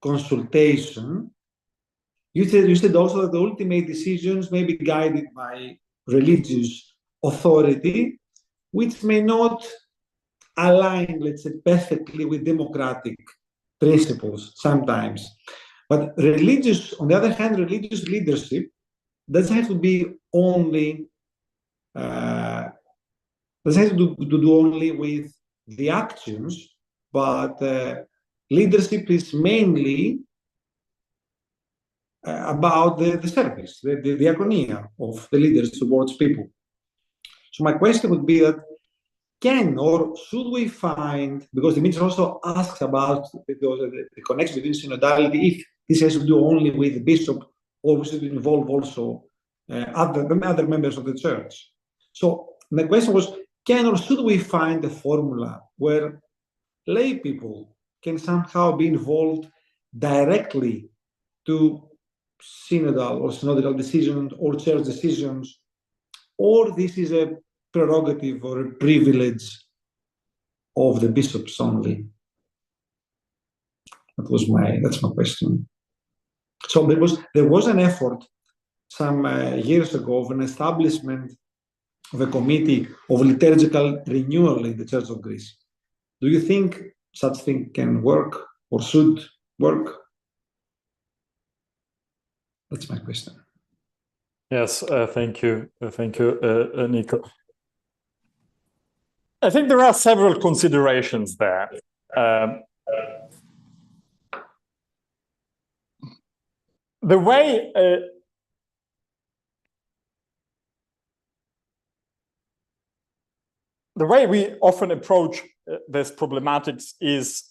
consultation, you said also that the ultimate decisions may be guided by religious authority, which may not align, let's say, perfectly with democratic principles sometimes. But on the other hand, religious leadership doesn't have to be only doesn't have to do only with the actions, but leadership is mainly about the service, the diaconia of the leaders towards people. So my question would be that can or should we find, because Dimitrios also asks about the connection between synodality, if this has to do only with the bishop or we should involve also other members of the church. So the question was, can or should we find a formula where lay people can somehow be involved directly to synodal decisions or church decisions, or this is a prerogative or a privilege of the bishops only? That's my question. So there was an effort some years ago of an establishment of a committee of liturgical renewal in the Church of Greece. Do you think such thing can work or should work? That's my question. Yes, thank you, Nico. I think there are several considerations there. The way we often approach this problematics is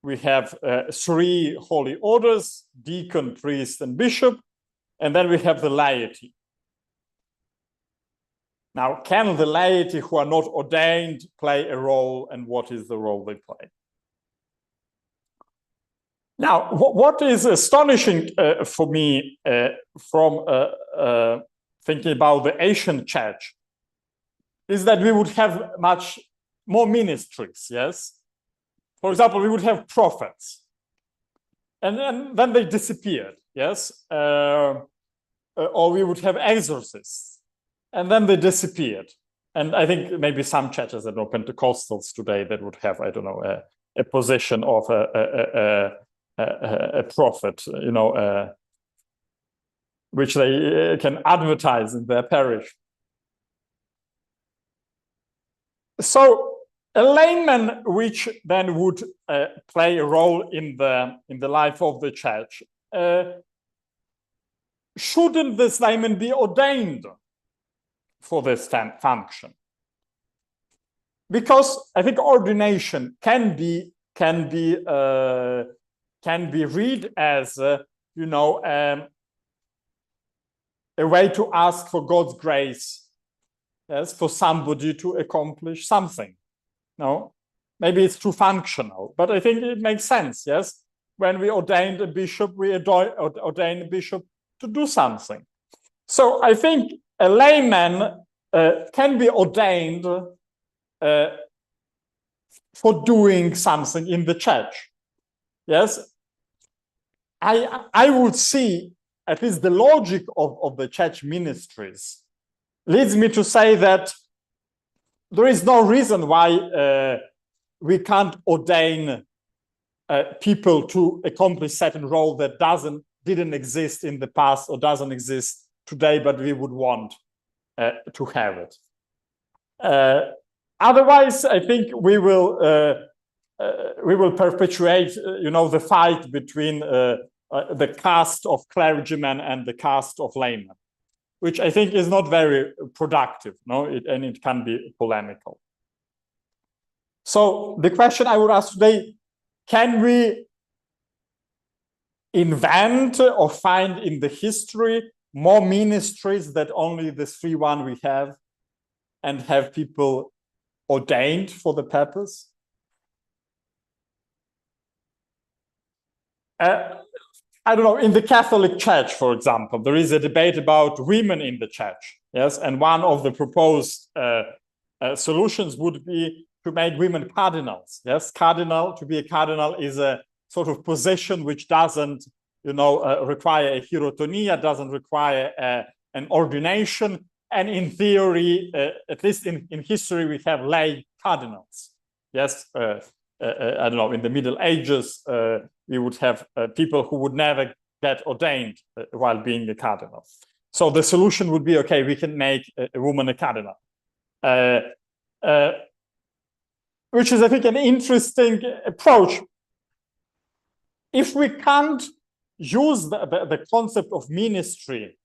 we have 3 holy orders: deacon, priest, and bishop, and then we have the laity. Now, can the laity who are not ordained play a role, and what is the role they play? Now, what is astonishing for me from thinking about the ancient church is that we would have much more ministries, yes? For example, we would have prophets, and then they disappeared, yes? Or we would have exorcists, and then they disappeared. And I think maybe some churches that are Pentecostals today that would have, I don't know, a position of a prophet, which they can advertise in their parish. So a layman which then would play a role in the life of the church, shouldn't this layman be ordained for this function? Because I think ordination can be read as a way to ask for God's grace, yes, for somebody to accomplish something. No, maybe it's too functional, but I think it makes sense, yes? When we ordained a bishop, we ordain a bishop to do something. So I think a layman can be ordained for doing something in the church. Yes, I would see at least the logic of the church ministries leads me to say that there is no reason why we can't ordain people to accomplish certain role that didn't exist in the past or doesn't exist today, but we would want to have it. Otherwise, I think we will perpetuate, the fight between the caste of clergymen and the caste of laymen, which I think is not very productive, and it can be polemical. So the question I would ask today: can we invent or find in the history more ministries than only the 3 we have, and have people ordained for the purpose? I don't know, in the Catholic Church, for example, there is a debate about women in the church, yes? And one of the proposed solutions would be to make women cardinals, yes? To be a cardinal is a sort of position which doesn't, require a hierotonia, doesn't require an ordination. And in theory, at least in history, we have lay cardinals, yes? I don't know, in the Middle Ages, we would have people who would never get ordained while being a cardinal. So the solution would be, okay, we can make a woman a cardinal, which is, I think, an interesting approach. If we can't use the concept of ministry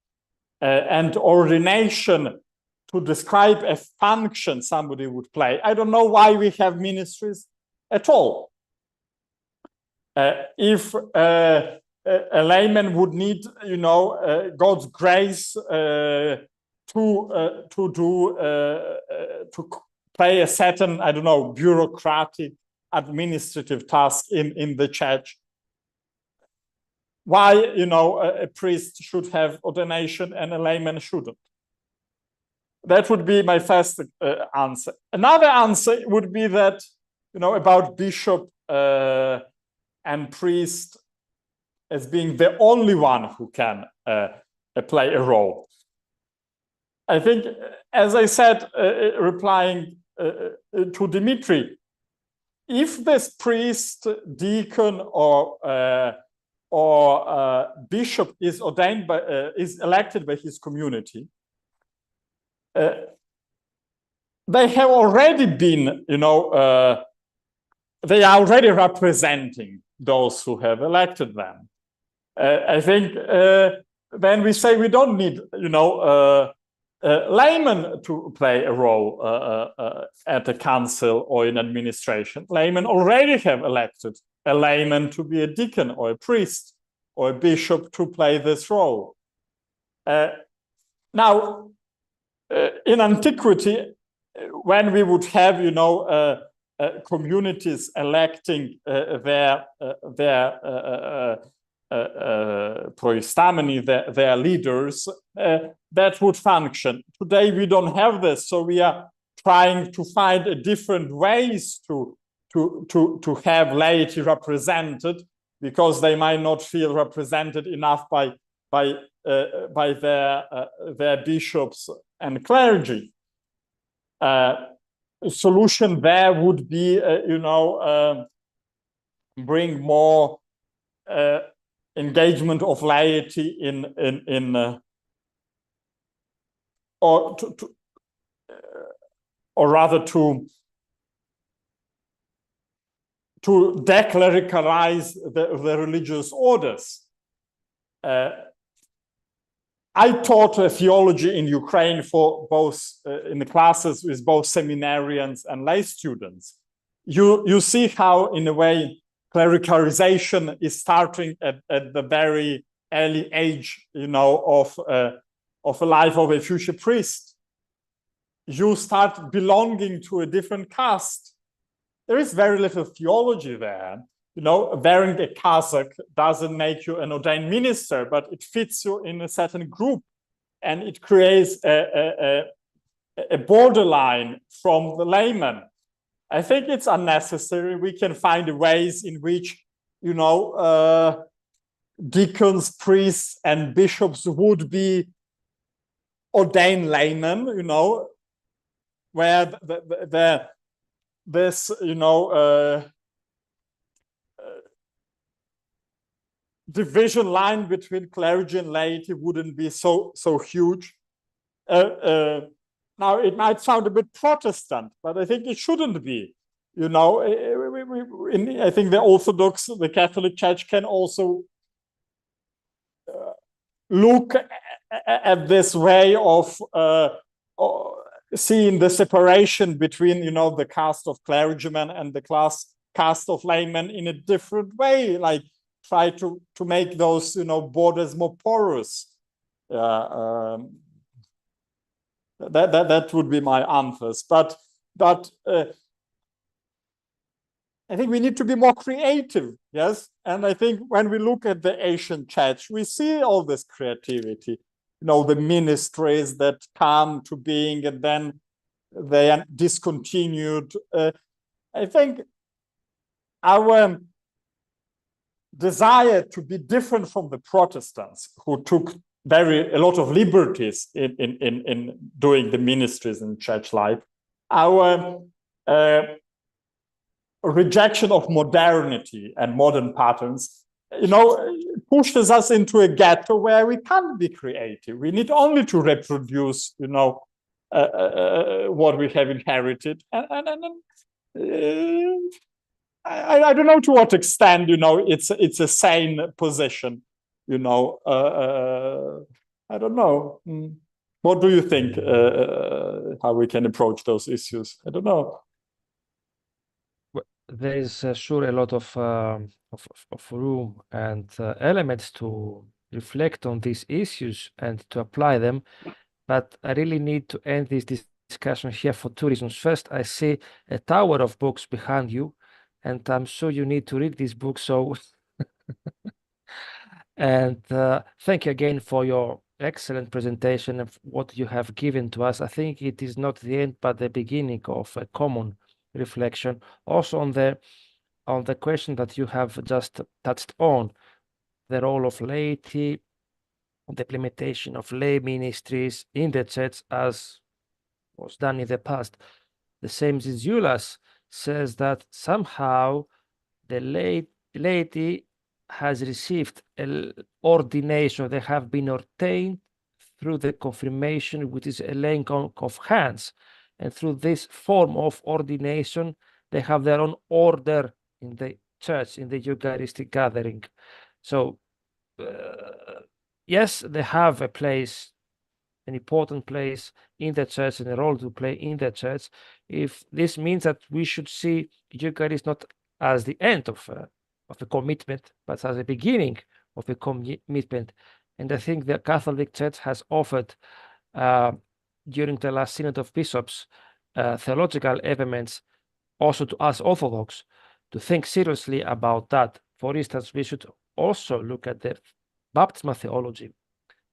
and ordination to describe a function somebody would play, I don't know why we have ministries at all. If a layman would need, God's grace to play a certain, I don't know, bureaucratic administrative task in the church, why, a priest should have ordination and a layman shouldn't? That would be my first answer. Another answer would be that, about bishop and priest as being the only one who can play a role. I think, as I said, replying to Dimitri, if this priest, deacon, or bishop is ordained by, is elected by his community, they have already been, they are already representing those who have elected them. I think when we say we don't need, laymen to play a role at the council or in administration, laymen already have elected a layman to be a deacon or a priest or a bishop to play this role. Now, in antiquity, when we would have, communities electing their proistameni, their leaders, that would function. Today we don't have this, so we are trying to find different ways to have laity represented, because they might not feel represented enough by their bishops and clergy. Solution there would be, bring more engagement of laity or rather to declericalize the religious orders. I taught theology in Ukraine for both in the classes with both seminarians and lay students. You see how, in a way, clericalization is starting at the very early age, of of a life of a future priest. You start belonging to a different caste. There is very little theology there. You know, wearing a cassock doesn't make you an ordained minister, but it fits you in a certain group, and it creates a borderline from the layman. I think it's unnecessary. We can find ways in which, you know, deacons, priests, and bishops would be ordained laymen, you know, where this, you know, division line between clergy and laity wouldn't be so huge. Now, it might sound a bit Protestant, but I think it shouldn't be. You know, I think the Orthodox, the Catholic Church can also look at this way of seeing the separation between, you know, the caste of clergymen and the caste of laymen in a different way, like try to make those, you know, borders more porous. That would be my answers. But I think we need to be more creative, yes? And I think when we look at the Asian church, we see all this creativity, you know, the ministries that come to being and then they are discontinued. I think our desire to be different from the Protestants, who took a lot of liberties in doing the ministries in church life, our rejection of modernity and modern patterns, you know, pushes us into a ghetto where we can't be creative. We need only to reproduce, you know, what we have inherited. I don't know to what extent, you know, it's a sane position, you know. I don't know. What do you think? How we can approach those issues? I don't know. There is sure a lot of room and elements to reflect on these issues and to apply them, but I really need to end this discussion here for two reasons. First, I see a tower of books behind you, and I'm sure you need to read these books. So, and thank you again for your excellent presentation of what you have given to us. I think it is not the end, but the beginning of a common reflection. Also on the question that you have just touched on, the role of laity, the implementation of lay ministries in the church as was done in the past. The CEMES Zizioulas says that somehow the laity has received an ordination. They have been ordained through the confirmation, which is a laying on of hands. And through this form of ordination, they have their own order in the church, in the Eucharistic gathering. So, yes, they have a place, an important place in the church and a role to play in the church. If this means that we should see Eucharist not as the end of a commitment, but as a beginning of a commitment. And I think the Catholic Church has offered during the last Synod of Bishops theological elements also to us Orthodox to think seriously about that. For instance, we should also look at the baptismal theology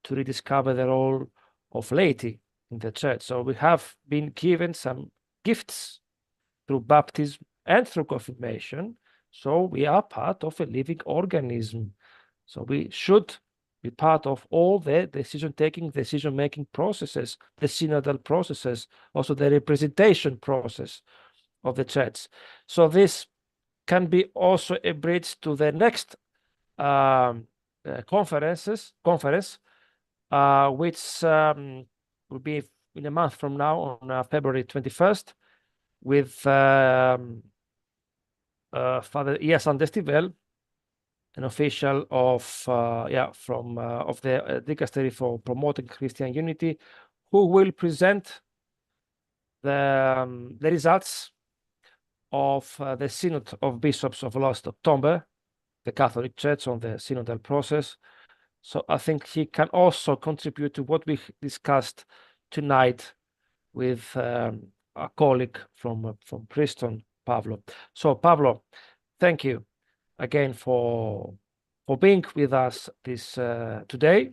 to rediscover the role of laity in the church. So we have been given some gifts through baptism and through confirmation. So we are part of a living organism. So we should be part of all the decision-making processes, the synodal processes, also the representation process of the church. So this can be also a bridge to the next conference, which will be in a month from now on February 21st with Father Iasan Destivel, an official of the Dicastery for Promoting Christian Unity, who will present the results of the Synod of Bishops of last October, the Catholic Church on the synodal process, So I think he can also contribute to what we discussed tonight with a colleague from Princeton, Pavlo. So Pavlo, thank you again for being with us this today,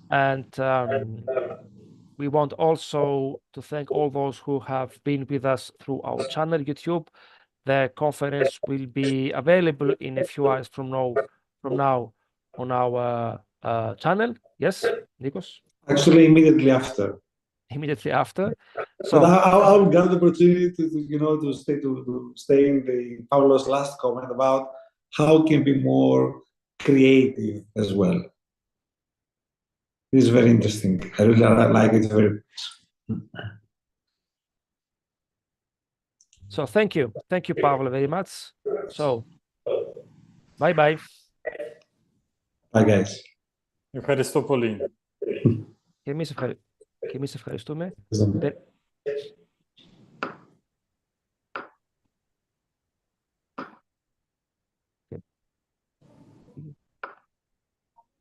and we want also to thank all those who have been with us through our channel YouTube. The conference will be available in a few hours from now on our channel. Yes, Nikos? Actually, immediately after. Immediately after. So I'll get the opportunity to stay in the Pavlo's last comment about how it can be more creative as well. This is very interesting. I really like it very much. So thank you, Pavlo, very much. So bye bye. Bye guys. Ευχαριστώ πολύ. Και εμείς ευχαριστούμε.